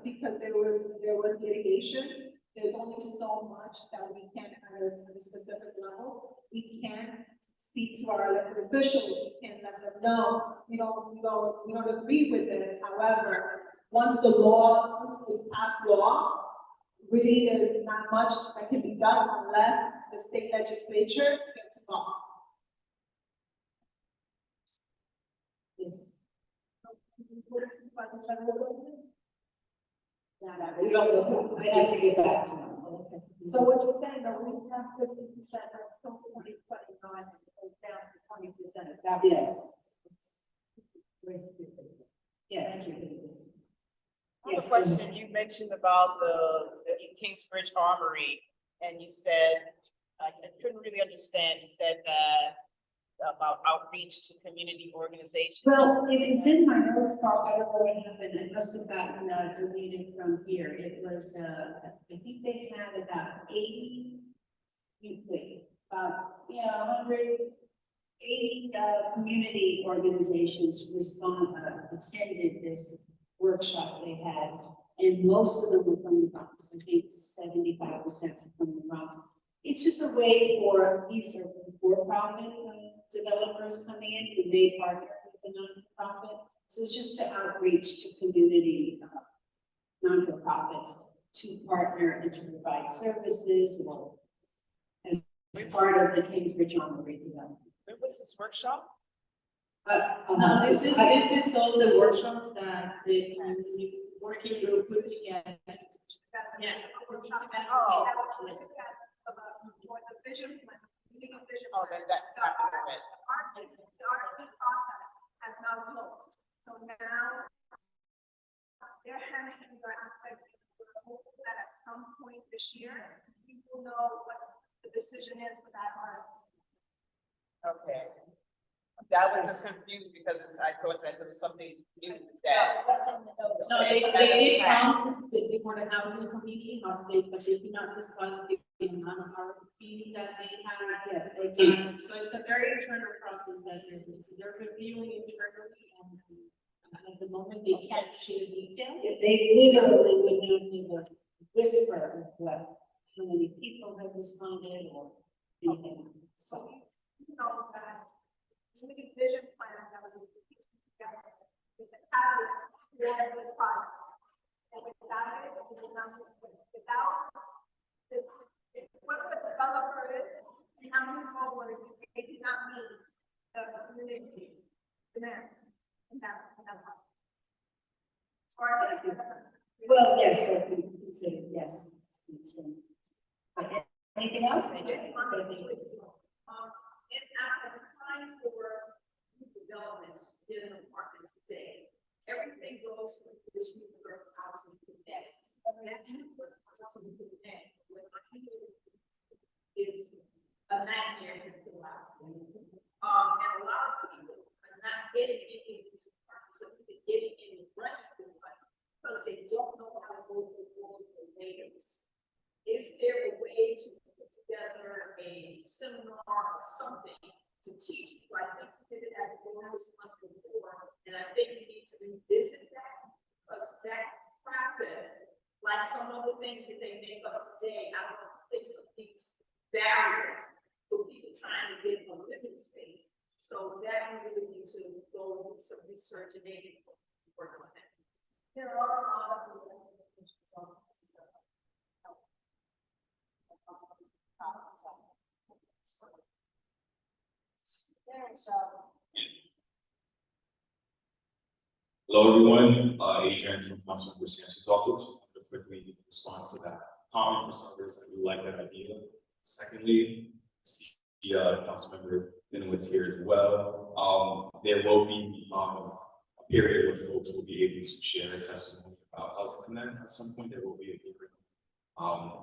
because there was litigation, there's only so much that we can at a specific level. We can't speak to our elected officials. We can let them know we don't agree with this. However, once it's passed law, really there's not much that can be done unless the state legislature gets involved. Yes. We don't know. I have to get back to them. Okay. So what you're saying, that we have 50% until 2029, and it goes down to 20%. Yes. Yes. Thank you. I have a question. You mentioned about the Kingsbridge Armory, and you said, I couldn't really understand, you said that about outreach to community organizations. Well, it was in my notes, Bob, I don't know what happened, it must have gotten deleted from here, it was, I think they had about 80, about, 180, community organizations attended this workshop they had, and most of them were from the Bronx. I think 75% from the Bronx. It's just a way for, these are for-profit developers coming in who may partner with the non-profit. So it's just to outreach to community non-for-profits to partner and to provide services or as part of the Kingsbridge Armory development. Where was this workshop? No, this is all the workshops that the working group put together. Yeah. Oh. The vision plan, meeting of vision. Oh, that. The RFP process has now closed. So now they're handling the aspect that at some point this year, we will know what the decision is for that RFP. Okay. That was just confused because I thought that there was something new that. No, they did count before the housing committee, but they did not discuss the amount of RFPs that they have. So it's a very internal process that they're doing. So they're reviewing internally, and at the moment they can't share details. They literally would not even whisper of how many people have responded or anything. So. Community vision plan that was together with the catalyst for this project. And without it, without what the developer is, and how many forward, they do not meet the community demands in that part. As far as that's concerned. Well, yes, I can consider, yes. But anything else? And at the time for developments in apartments today, everything goes to this new housing finesse. That new housing finesse is a nightmare to fill out. And a lot of people are not getting any of these apartments, so they're getting any running because they don't know how to go through the layers. Is there a way to put together a seminar or something to teach people? I think we did it at Bronx once before, and I think we need to revisit that because that process, like some of the things that they make up today, I don't think some of these barriers for people trying to get a living space. So that we really need to go with some research and maybe work on that. There are a lot of Hello, everyone. Adrian from Councilmember Sanchez's office. Just wanted to quickly respond to that comment for some reason. I do like that idea. Secondly, see Councilmember Dinowitz here as well. There will be a period where folks will be able to share a testimony about Housing Connect. At some point, there will be a period.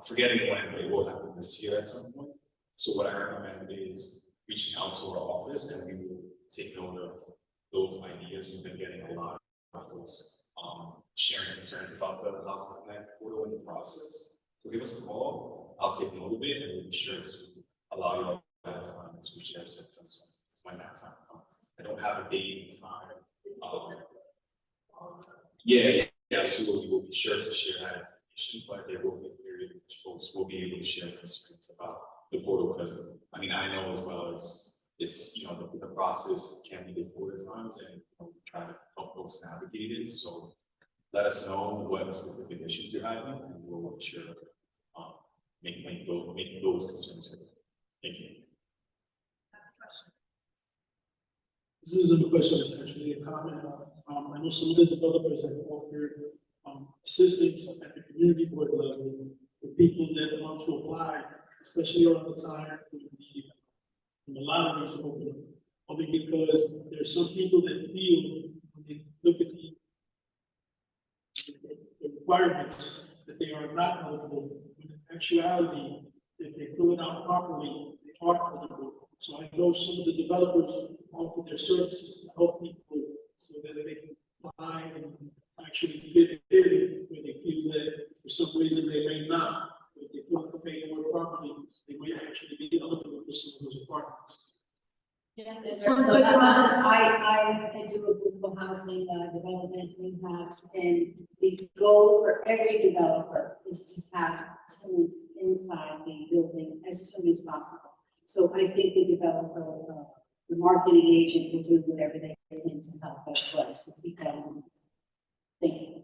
Forgetting when, but it will happen this year at some point. So what I recommend is reaching out to our office, and we will take note of those ideas. We've been getting a lot of folks sharing concerns about the Housing Connect portal in the process. So give us a call. I'll take note of it, and we'll be sure to allow you that time to share symptoms when that time comes. I don't have a date and time. Absolutely. We'll be sure to share that information, but there will be a period in which folks will be able to share concerns about the portal, because I mean, I know as well it's the process can be difficult at times, and try to help folks navigate it. So let us know what specific issues you're having, and we'll make sure make those concerns. Thank you. This isn't a question, it's actually a comment. I know some of the developers have offered assistance at the community board level for people that want to apply, especially around the time when the lotteries open. Only because there's some people that feel when they look at the requirements that they are not eligible. When in actuality, if they fill it out properly, they are eligible. So I know some of the developers offer their services to help people so that they can apply and actually fit in where they feel that for some reason they may not. If they fill out the paperwork properly, they might actually be eligible for some of those apartments. Yes, I do affordable housing development rehabs, and the goal for every developer is to have tenants inside the building as soon as possible. So I think the developer, the marketing agent will do whatever they can to help us well. So keep that in mind. Thank you.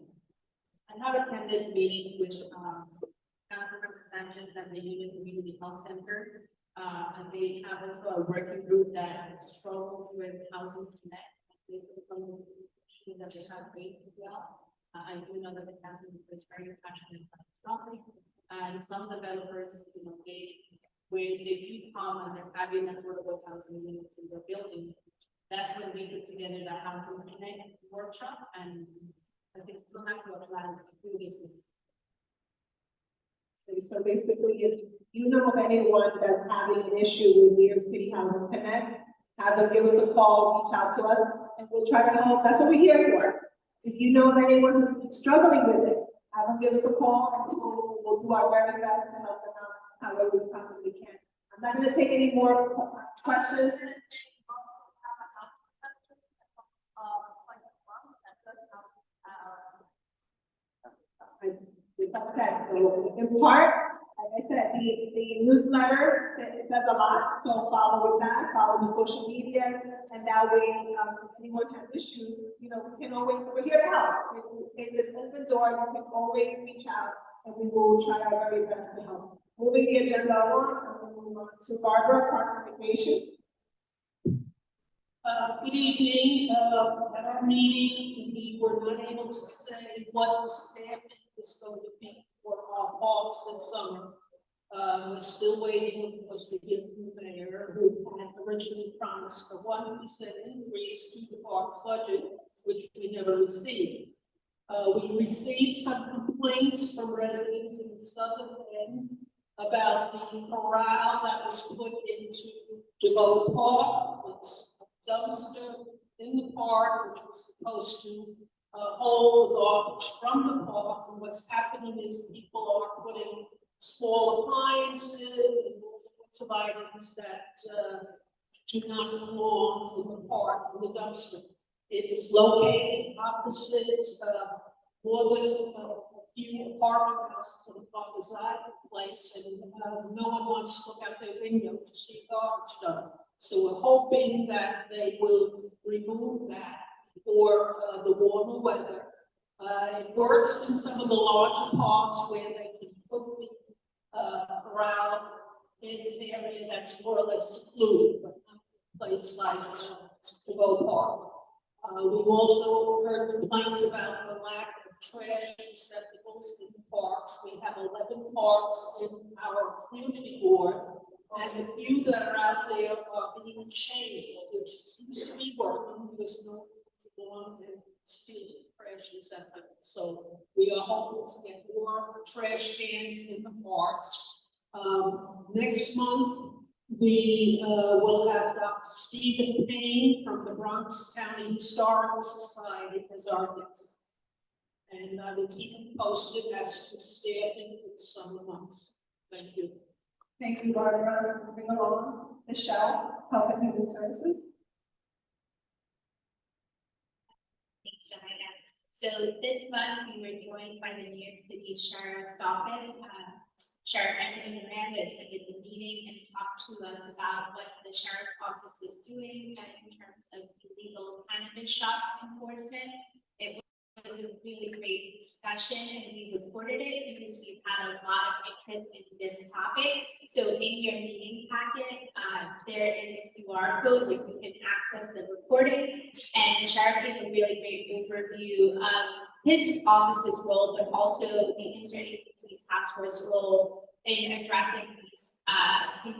I have attended meetings with Councilmember Sanchez at the Union Community Health Center. And they have also a working group that struggles with housing connect. That they have raised as well. I do know that the council is very passionate about the topic, and some developers, you know, when they do come and they're having affordable housing units in their building, that's when we put together the housing connect workshop, and I think still have to apply through this system. So basically, if you know of anyone that's having an issue with New York City Housing Connect, have them give us a call, reach out to us, and we'll try to help. That's what we're here for. If you know of anyone who's struggling with it, have them give us a call, and we'll do our very best to help them out however we possibly can. I'm not going to take any more questions. Okay, so in part, like I said, the newsletter says a lot, so follow with that, follow the social media, and that way, if anyone has issues, you know, we're here to help. It's an open door, you can always reach out, and we will try our very best to help. Moving the agenda on, we'll move on to Barbara, Parks and Recreation. Good evening. At our meeting, we were not able to say what the staffing is going to be for our parks this summer. We're still waiting because we hear from the mayor, who had originally promised a 1% increase to the park budget, which we never received. We received some complaints from residents in the southern end about the corral that was put into DeVoe Park. It's a dumpster in the park, which was supposed to hold the garbage from the park. And what's happening is people are putting small appliances and all sorts of items that do not belong in the park, in the dumpster. It is located opposite more than a few apartment houses on the park side of the place, and no one wants to look out their window to see garbage dump. So we're hoping that they will remove that for the warmer weather. It works in some of the larger parks where they can put the corral in an area that's more or less secluded, but not a place like DeVoe Park. We've also heard complaints about the lack of trash receptacles in the parks. We have 11 parks in our community board, and the few that are out there are being chained, which seems to be working because no one wants to go on and steal the trash receptacles. So we are hoping to get more trash cans in the parks. Next month, we will have Dr. Stephen Payne from the Bronx County Historical Society as our guest. And I will keep you posted as to staffing for the summer months. Thank you. Thank you, Barbara. Moving along, Michelle, Health and Human Services. Thanks, Joanna. So this month, we were joined by the New York City Sheriff's Office. Sheriff Anthony Miranda attended the meeting and talked to us about what the Sheriff's Office is doing in terms of illegal cannabis shops enforcement. It was a really great discussion, and we reported it because we've had a lot of interest in this topic. So in your meeting packet, there is a QR code where you can access the recording, and Sheriff gave a really great overview of his office's role, but also the interagency task force role in addressing these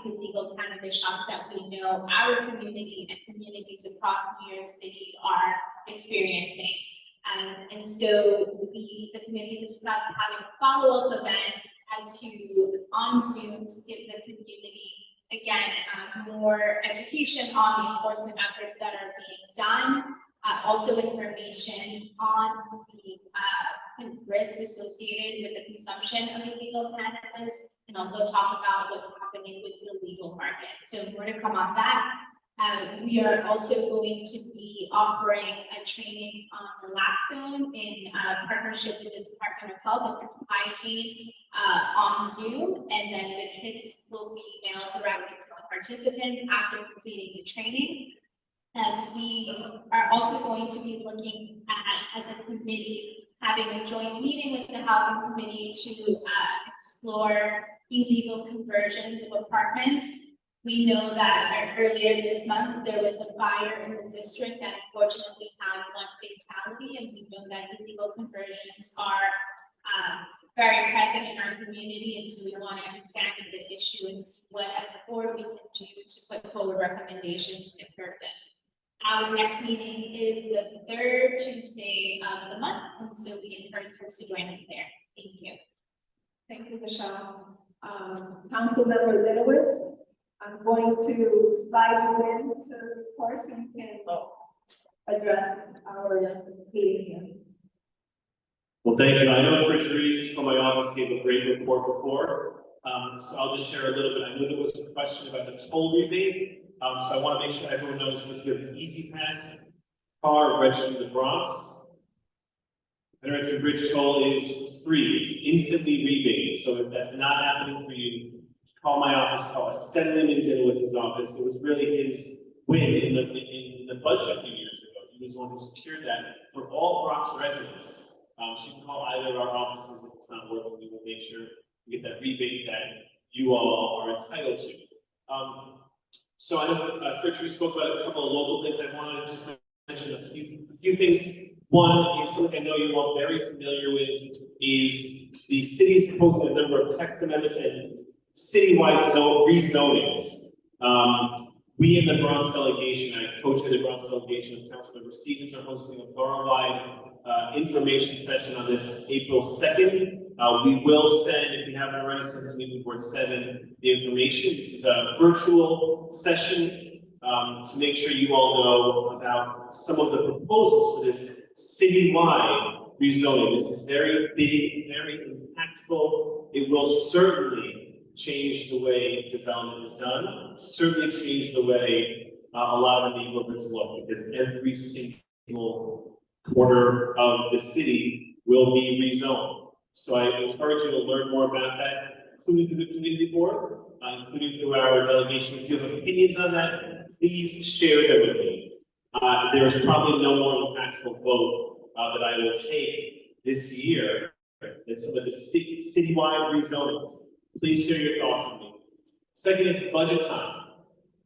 illegal cannabis shops that we know our community and communities across New York City are experiencing. And so the committee discussed having a follow-up event on Zoom to give the community, again, more education on the enforcement efforts that are being done, also information on the risks associated with the consumption of illegal cannabis, and also talk about what's happening with the legal market. So more to come on that. We are also going to be offering a training on naloxone in partnership with the Department of Health and Hygiene on Zoom, and then the kits will be mailed directly to the participants after completing the training. And we are also going to be looking at, as a committee, having a joint meeting with the Housing Committee to explore illegal conversions of apartments. We know that earlier this month, there was a fire in the district that unfortunately had one fatality, and we know that illegal conversions are very present in our community, and so we want to examine this issue and see what, as a board, we can do to put forward recommendations to curb this. Our next meeting is the third Tuesday of the month, and so we encourage folks to join us there. Thank you. Thank you, Michelle. Councilmember Dinowitz, I'm going to slide you in to the course and you can address our meeting here. Well, thank you. I know Patrice from my office gave a great report before, so I'll just share a little bit. I know there was a question about the toll rebate, so I want to make sure everyone knows if you have an Easy Pass car registered in the Bronx, Veterans Bridge toll is free. It's instantly rebated. So if that's not happening for you, just call my office, call us, send them in Dinowitz's office. It was really his win in the budget a few years ago. He was the one who secured that for all Bronx residents. So you can call either of our offices if it's not working. We will make sure you get that rebate that you all are entitled to. So I know Fritz, we spoke about a couple of local things. I wanted to just mention a few things. One is something I know you're all very familiar with, is the city is proposing a number of text amendments and citywide rezonings. We in the Bronx delegation, I co-chair the Bronx delegation, of Councilmember Stevens are hosting a borough-wide information session on this April 2nd. We will send, if you haven't already, sent to Community Board 7 the information. This is a virtual session to make sure you all know about some of the proposals for this citywide rezoning. This is very big, very impactful. It will certainly change the way development is done, certainly change the way a lot of the neighborhoods look, because every single quarter of the city will be rezoned. So I encourage you to learn more about that, including through the community board, including through our delegation. If you have opinions on that, please share them with me. There is probably no more impactful vote that I will take this year than some of the citywide rezonings. Please share your thoughts with me. Second, it's budget time.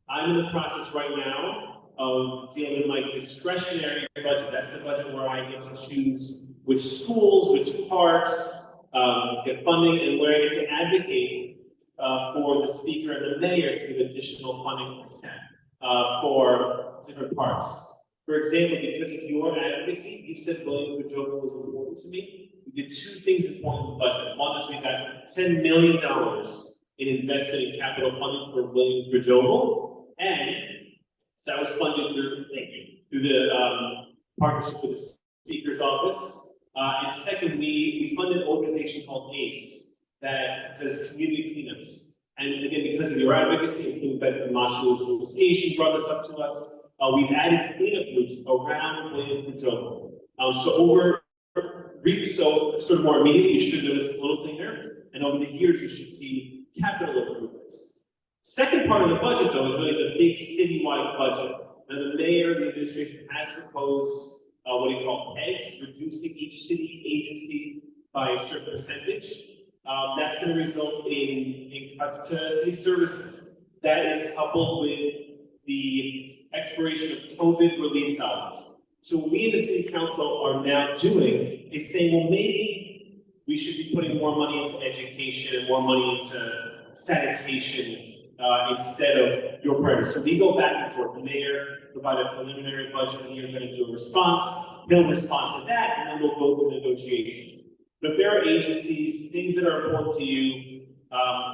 I'm in the process right now of dealing with my discretionary budget. That's the budget where I get to choose which schools, which parks get funding, and where I get to advocate for the speaker and the mayor to give additional funding for different parks. For example, because of your advocacy, you said Williams-Bridgeover was important to me. We did two things important in the budget. One is we got $10 million in investment in capital funding for Williams-Bridgeover, and so that was funded through the partnership with the Speaker's Office. And second, we funded an organization called ACE that does community cleanups. And again, because of your advocacy, including Bedford Marshall Association brought this up to us, we've added cleanup groups around Williams-Bridgeover. So sort of more immediately, you should notice it's a little cleaner, and over the years, you should see capital improvements. Second part of the budget, though, is really the big citywide budget. Now, the mayor, the administration has proposed what do you call pegs, reducing each city agency by a certain percentage. That's going to result in cuts to city services. That is coupled with the expiration of COVID relief dollars. So what we in the city council are now doing is saying, well, maybe we should be putting more money into education and more money into sanitation instead of your priorities. So we go back and forth. The mayor provided a preliminary budget, and you're going to do a response. He'll respond to that, and then we'll go through negotiations. But if there are agencies, things that are important to you,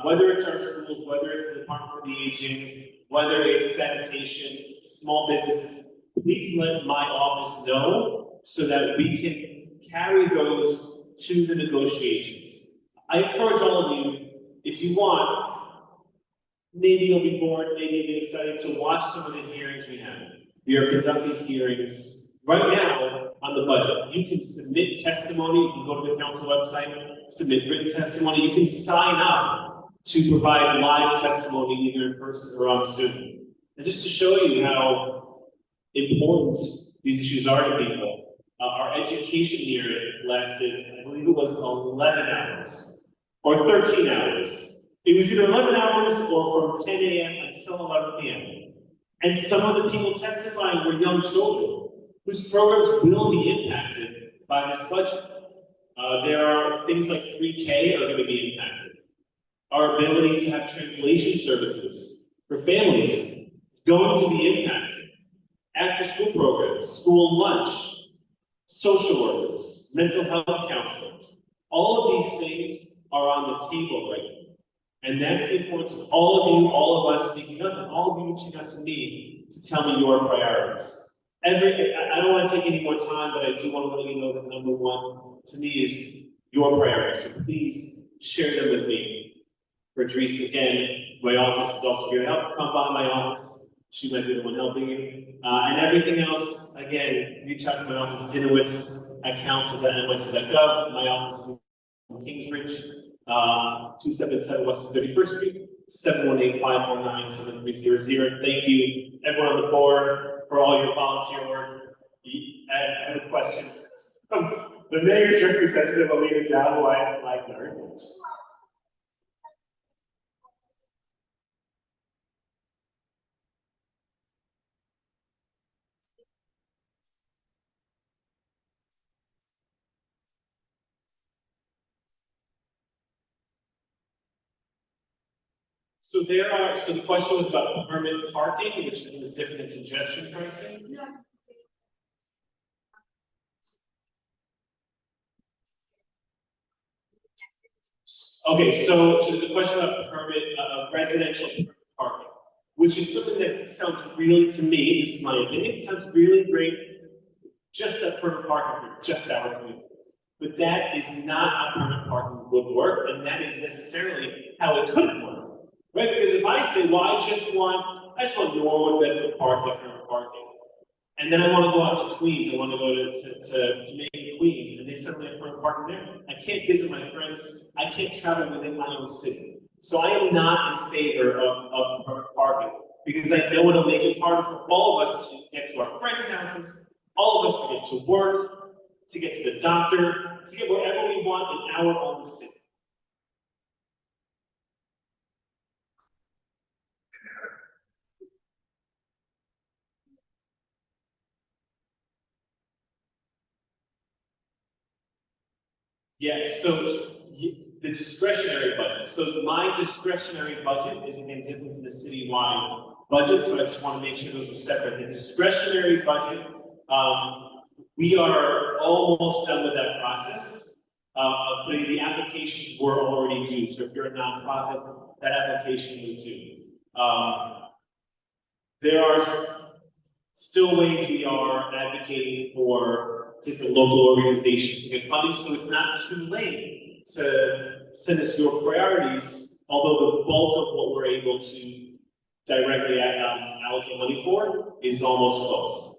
whether it's our schools, whether it's the Department for the Aging, whether it's sanitation, small businesses, please let my office know so that we can carry those to the negotiations. I encourage all of you, if you want, maybe you'll be bored, maybe you'll be excited to watch some of the hearings we have. We are conducting hearings right now on the budget. You can submit testimony, you can go to the council website, submit written testimony, you can sign up to provide live testimony either in person or on Zoom. And just to show you how important these issues are to people, our education year lasted, I believe it was 11 hours or 13 hours. It was either 11 hours or from 10 a.m. until 11 p.m. And some of the people testifying were young children whose programs will be impacted by this budget. There are things like 3K are going to be impacted. Our ability to have translation services for families is going to be impacted. After school programs, school lunch, social workers, mental health counselors, all of these things are on the table right now. And that's the importance of all of you, all of us speaking up, and all of you reaching out to me to tell me your priorities. I don't want to take any more time, but I do want to let you know that number one to me is your priorities. So please share them with me. For Dries, again, my office is also here to help. Come by my office. She might be the one helping you. And everything else, again, reach out to my office, Dinowitz at council.nyc.gov. My office is in Kingsbridge, 277 West 31st Street, 718-549-7300. Thank you, everyone on the board, for all your volunteer work. I have a question. The mayor's representative, Alina Dow, who I like very much. So the question was about permit parking, which is different than congestion pricing. Okay, so there's a question about permit, residential parking, which is something that sounds really, to me, this is my opinion, it sounds really great, just at permit parking for just our community. But that is not how permit parking would work, and that is necessarily how it could work. Right, because if I say, well, I just want Norwood, Bedford Park, permit parking, and then I want to go out to Queens, I want to go to Jamaica, Queens, and they suddenly have permit parking there, I can't visit my friends, I can't travel within my own city. So I am not in favor of permit parking, because I know it'll make it harder for all of us to get to our friends' houses, all of us to get to work, to get to the doctor, to get wherever we want in our own city. Yes, so the discretionary budget. So my discretionary budget is again different from the citywide budget, so I just want to make sure those are separate. The discretionary budget, we are almost done with that process. But the applications were already due. So if you're a nonprofit, that application was due. There are still ways we are advocating for different local organizations to get funding, so it's not too late to send us your priorities, although the bulk of what we're able to directly allocate money for is almost closed.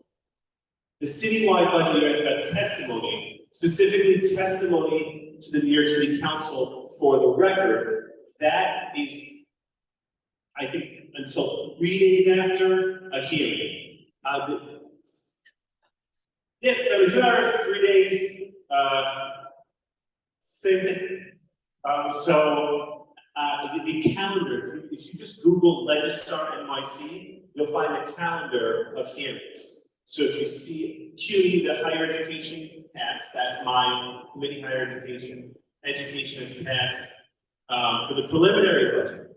The citywide budget, you asked about testimony, specifically testimony to the New York City Council for the record. That is, I think, until 3 days after a hearing. Yeah, 72 hours, 3 days, same thing. The calendar, if you just Google Legistar NYC, you'll find the calendar of hearings. So if you see CUNY, the higher education passed, that's my committee, higher education. Education has passed. For the preliminary budget,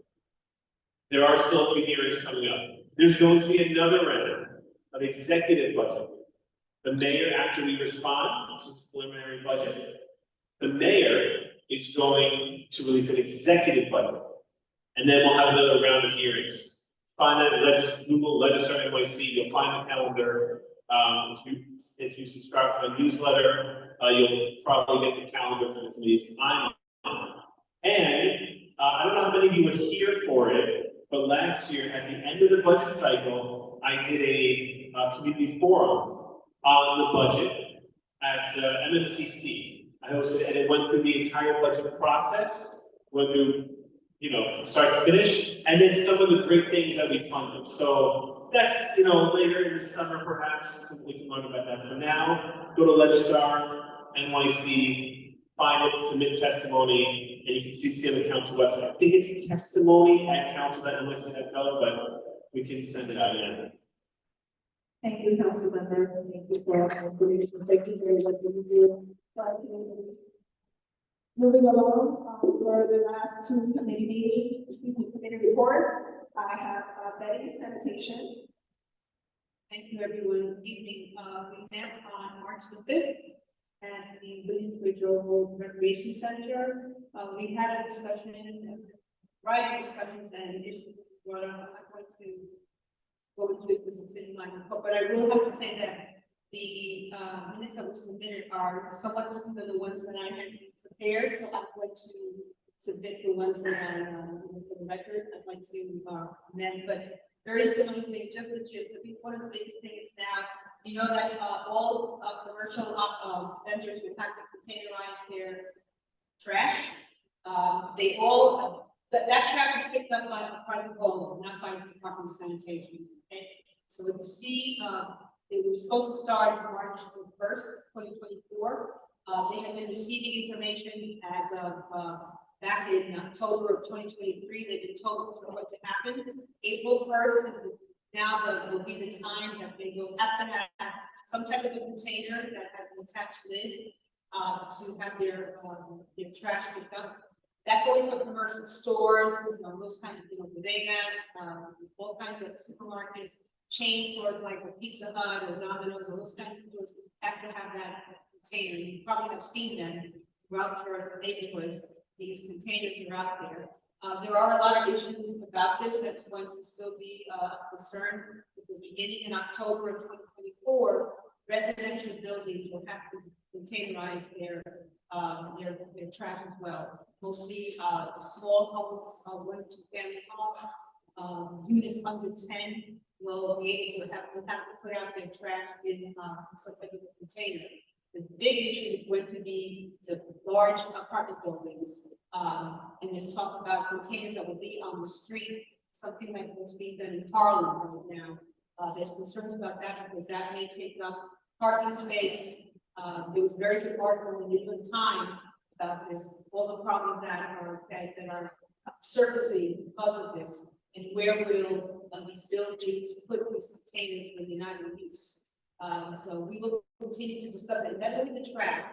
there are still a few hearings coming up. There's going to be another round of executive budget. The mayor, after we respond to this preliminary budget, the mayor is going to release an executive budget. And then we'll have another round of hearings. Find that Google Legislature NYC, you'll find the calendar. If you subscribe to my newsletter, you'll probably get the calendar for the committees I'm on. And I don't know how many of you were here for it, but last year at the end of the budget cycle, I did a community forum on the budget at MMCC. I hosted, and it went through the entire budget process, went through, you know, from start to finish, and then some of the great things that we funded. So that's, you know, later in the summer, perhaps we can learn about that. For now, go to Legistar NYC, find it, submit testimony, and you can see on the council website. I think it's testimony@council.nyc.gov, but we can send it out again. Thank you, Councilmember. Thank you for the information. Thank you very much for your Moving along, for the last two committee meetings, committee reports, I have Betty, sanitation. Thank you, everyone. Evening, we met on March the 5th at the Williamsbridge Road Recreation Center. We had a discussion, a variety of discussions and issues brought up. I'm going to go into it because it's in my report, but I will have to say that the minutes that were submitted are somewhat different than the ones that I had prepared, so I'm going to submit the ones that I, for the record, I'd like to amend, but very similar things, just the gist. I think one of the biggest things now, you know that all commercial vendors will have to containerize their trash. They all, that trash is picked up by a private home, not by the Department of Sanitation. Okay? So if you see, it was supposed to start March 1st, 2024. They have been receiving information as of back in October of 2023. They've been told what to happen. April 1st is now will be the time that they will have to have some type of a container that has an attached lid to have their trash picked up. That's only for commercial stores, those kinds of, bodegas, all kinds of supermarkets, chain stores like a Pizza Hut or Domino's, or those kinds of stores have to have that container. You probably have seen them throughout your neighborhoods. These containers are out there. There are a lot of issues about this that's going to still be a concern, because beginning in October of 2024, residential buildings will have to containerize their trash as well. Mostly small homes, 1 to 2 family homes, units under 10 will be able to have to put out their trash in some type of a container. The big issue is going to be the large apartment buildings, and there's talk about containers that will be on the street, something like what's being done in Harlem right now. There's concerns about that because that may take up parking space. There was a very good article in the New York Times about this, all the problems that are surfacing because of this, and where will these buildings put these containers when they're not in use. So we will continue to discuss it. That's only the trash.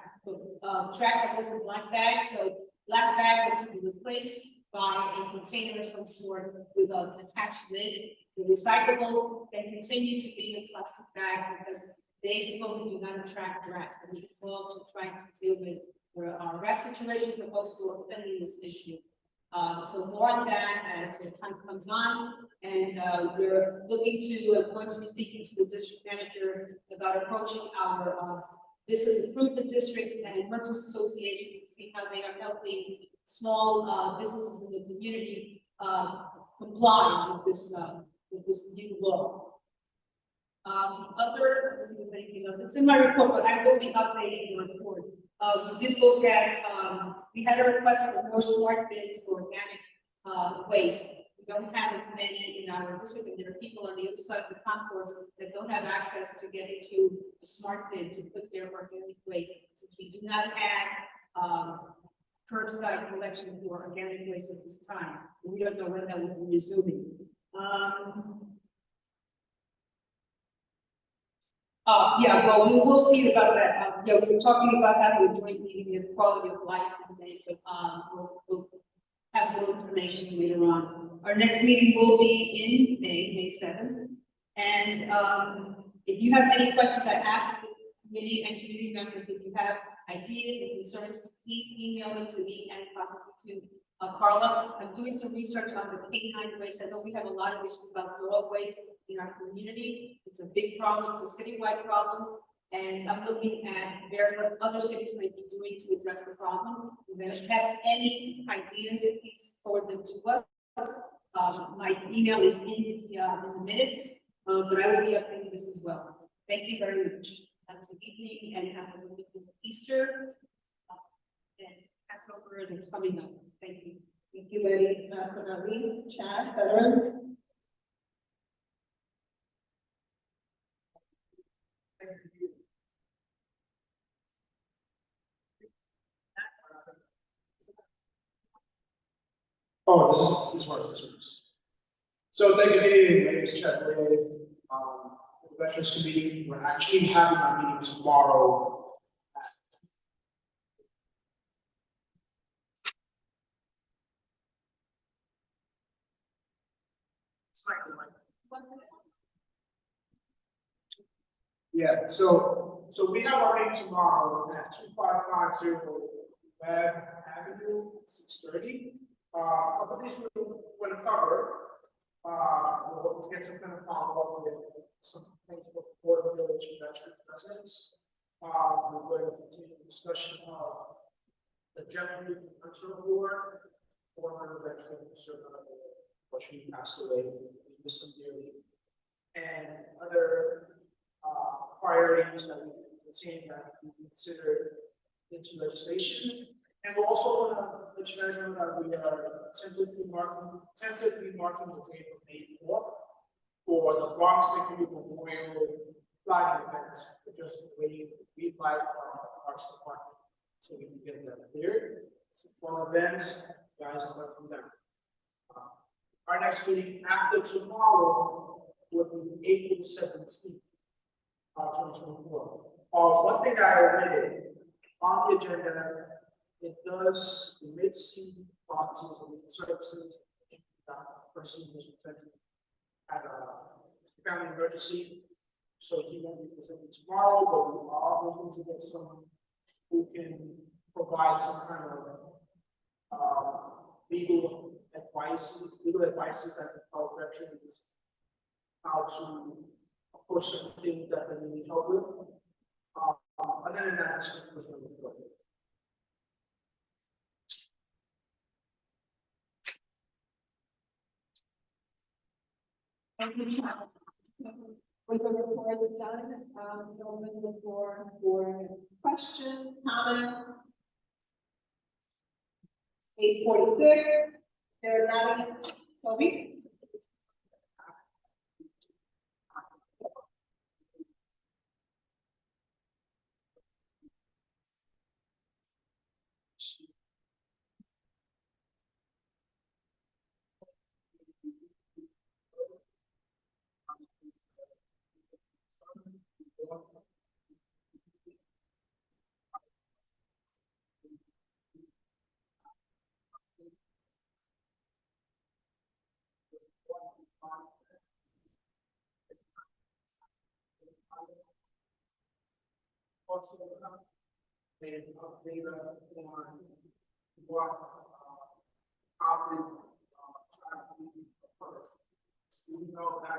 Trash that goes in black bags. So black bags are to be replaced by a container of some sort with an attached lid. The recyclables can continue to be in plastic bags because they supposedly do not attract rats. And we all to try to deal with our rat situation, but also cleanliness issue. So more on that as the time comes on, and we're looking to, going to be speaking to the district manager about approaching our business improvement districts and merchants associations to see how they are helping small businesses in the community comply with this new law. Let's see if there's anything else. It's in my report, but I will be updating the report. We did look at, we had a request for more smart bins for organic waste. We don't have as many in our district, and there are people on the other side of the concourse that don't have access to getting to a smart bin to put their organic waste. Since we do not have curbside collection for organic waste at this time, we don't know when that will be resuming. Yeah, well, we will see about that. Yeah, we were talking about having a joint meeting with quality of life and they, but, we'll have more information later on. Our next meeting will be in May 7th. And, if you have any questions, I ask the committee and community members, if you have ideas and concerns, please email them to me and possibly to Carla. I'm doing some research on the canine waste. I know we have a lot of issues about dog waste in our community. It's a big problem. It's a citywide problem. And I'm looking at what other cities might be doing to address the problem. If you have any ideas, please forward them to us. My email is in the minutes, but I will be updating this as well. Thank you very much. Have a good evening and have a wonderful Easter. And Passover is coming up. Thank you. Thank you, Betty. Last but not least, Chad, veterans. Oh, this works. So thank you, Dave. My name is Chad Ray. The Veterans Committee, we're actually having our meeting tomorrow. Yeah, so we have our meeting tomorrow at 2550 Webb Avenue, 6:30. A couple of these we're going to cover. We'll get some kind of follow-up with some things for Board of Village and Veteran Presidents. We're going to continue the discussion of the Jeffrey Hunter Award, former veteran, unfortunately passed away, we miss him dearly, and other priorities that we can continue that we consider into legislation. And we're also going to let you guys know that we are tentatively marking the date of May 4th for the Bronx Victory Memorial flagging event. We're just waiting for green light from the Parks Department so we can get that cleared. It's a fun event, guys are welcome down. Our next meeting after tomorrow will be April 17th, 2024. One thing I omitted on the agenda, it does see policies and services. Person who was presented at a family emergency, so he won't be presenting tomorrow, but we are hoping to get someone who can provide some kind of legal advices that can help veterans how to approach certain things that they need help with. Other than that, it was really good. Thank you, Chad. With the report done, open the floor for questions, comments. 8:46. There are not any. Toby? Also, made an update on what is trying to be first. We know how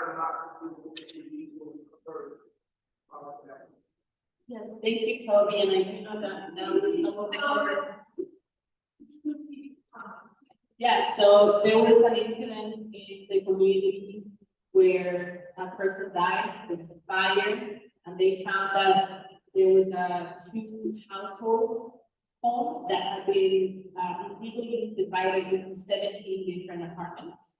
to not do illegal first. Yes, thank you, Toby, and I do know that some of the others. Yeah, so there was an incident in the community where a person died, there was a fire, and they found that there was a two-household home that had been illegally divided into 17 different apartments.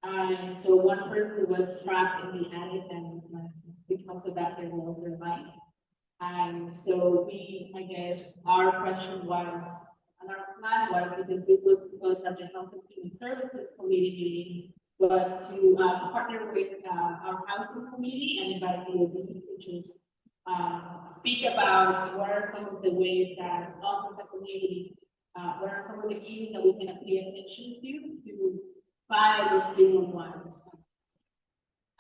And so one person was trapped in the attic, and because of that, they lost their life. And so I guess, our question was, and our plan was, because this was because of the Health and Human Services Committee meeting, was to partner with our housing committee and invite the ABA to just speak about what are some of the ways that us as a community, what are some of the cues that we can pay attention to fight those 311s.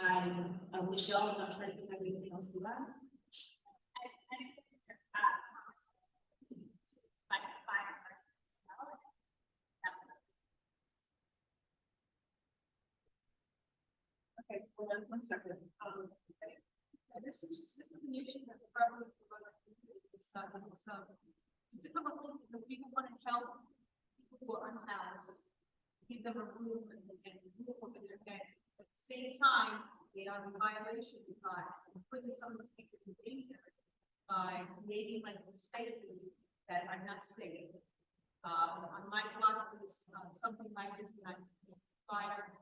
And Michelle, I'm not sure if you have anything else to add. Okay, hold on one second. This is an issue that probably it's difficult thing because people want to help people who are unhoused, give them a room and roof over their head. At the same time, they are in violation by putting some of these people in danger by creating like spaces that are not safe. On my block, there's something like this, and I fire.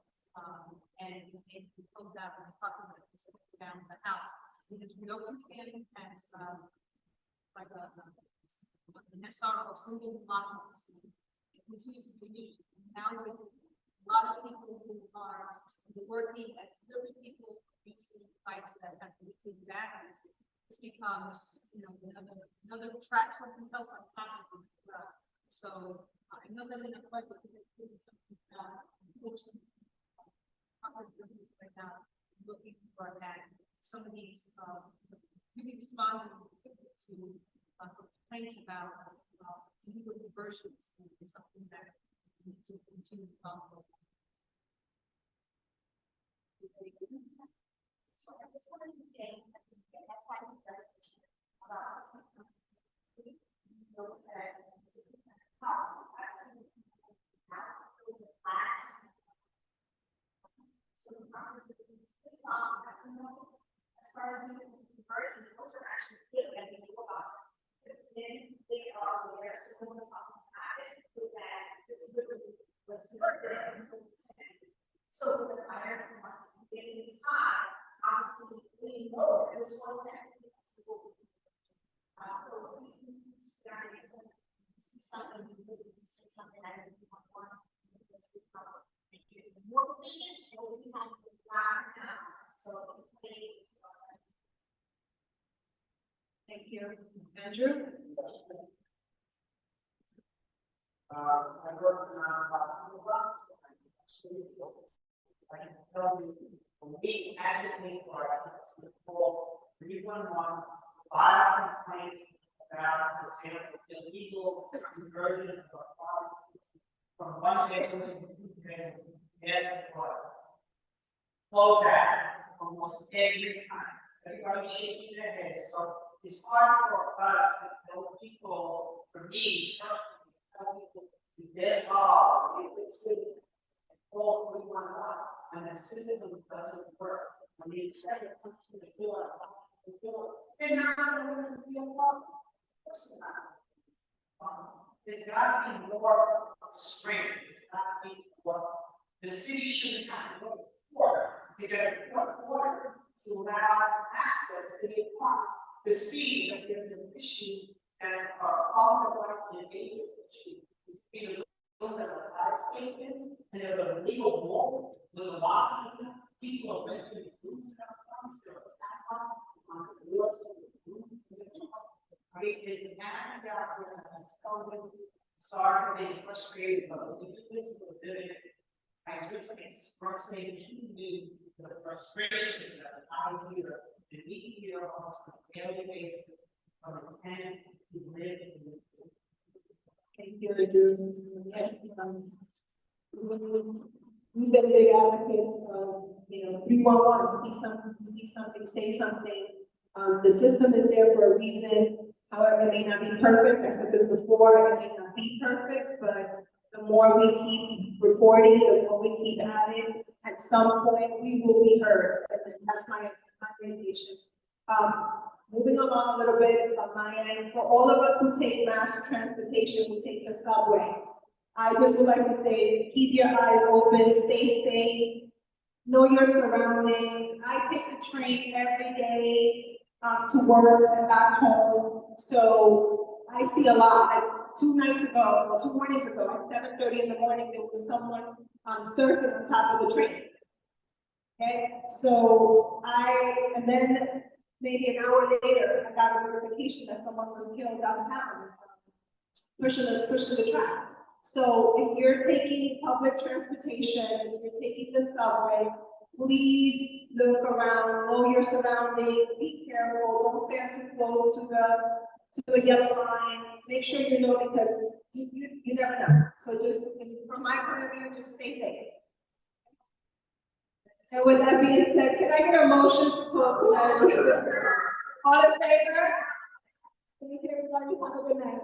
And it comes out in the parking lot, it's down the house. It is reopened again as like a SRO, single block. It continues to be used now with a lot of people who are working as delivery people using bikes that have leaking batteries. This becomes, another track, something else on top of it. So I know that in a fight, something right now, looking for that. Some of these really responding to complaints about illegal conversions is something that we need to continue to follow. So I just wanted to say that's why we about as far as conversions, those are actually good and we know about it. Then they are aware, so when the problem happened, was that this literally was murder. So the fire from getting inside, obviously, we know there was one that so we started to see something, to see something that we want more efficient, and we have to now. So Thank you. Andrew? I work in Bronx. I can tell you, we advocate for us to call 311, 5 complaints about, for example, illegal conversion of apartments from one bedroom to 2 bedroom. Yes, but close that almost every time. Everybody's shaking their head. So it's hard for us to tell people, for me personally, tell people to get involved, be a citizen, and call 311, and the system doesn't work. When the inspector comes to the door, they're not going to be a problem. Listen, there's got to be more strength. There's got to be more. The city shouldn't have to go to court. They got to go to court to allow access to the apartment to see if there's an issue as a public right and dangerous issue. Either those that are fire statements and there's a legal wall with a lot of people are renting rooms sometimes, there are backlots on the doors of the rooms. Right? There's an act out there that's telling them, sorry for being frustrated, but we do this for a billion. I just expressing to you the frustration that I hear, and we hear almost on a daily basis from the tenants who live in the. Thank you, Andrew. Yes, we've been big advocates of, 311, see something, say something. The system is there for a reason. However, it may not be perfect. I said this before, it may not be perfect, but the more we keep reporting, the more we keep adding, at some point we will be heard. And that's my indication. Moving along a little bit from my end, for all of us who take mass transportation, we take the subway. I just would like to say, keep your eyes open, stay safe, know your surroundings. I take the train every day to work and back home, so I see a lot. 2 nights ago, or 2 mornings ago, at 7:30 in the morning, there was someone, surfing on top of the train. Okay, so and then maybe an hour later, I got a notification that someone was killed downtown, pushing the tracks. So if you're taking public transportation, if you're taking the subway, please look around, know your surroundings, be careful, don't stand too close to the yellow line. Make sure you know, because you never know. So just, from my point of view, just stay safe. And with that being said, can I get a motion to close the meeting? All in favor? Thank you, everybody. Have a good night.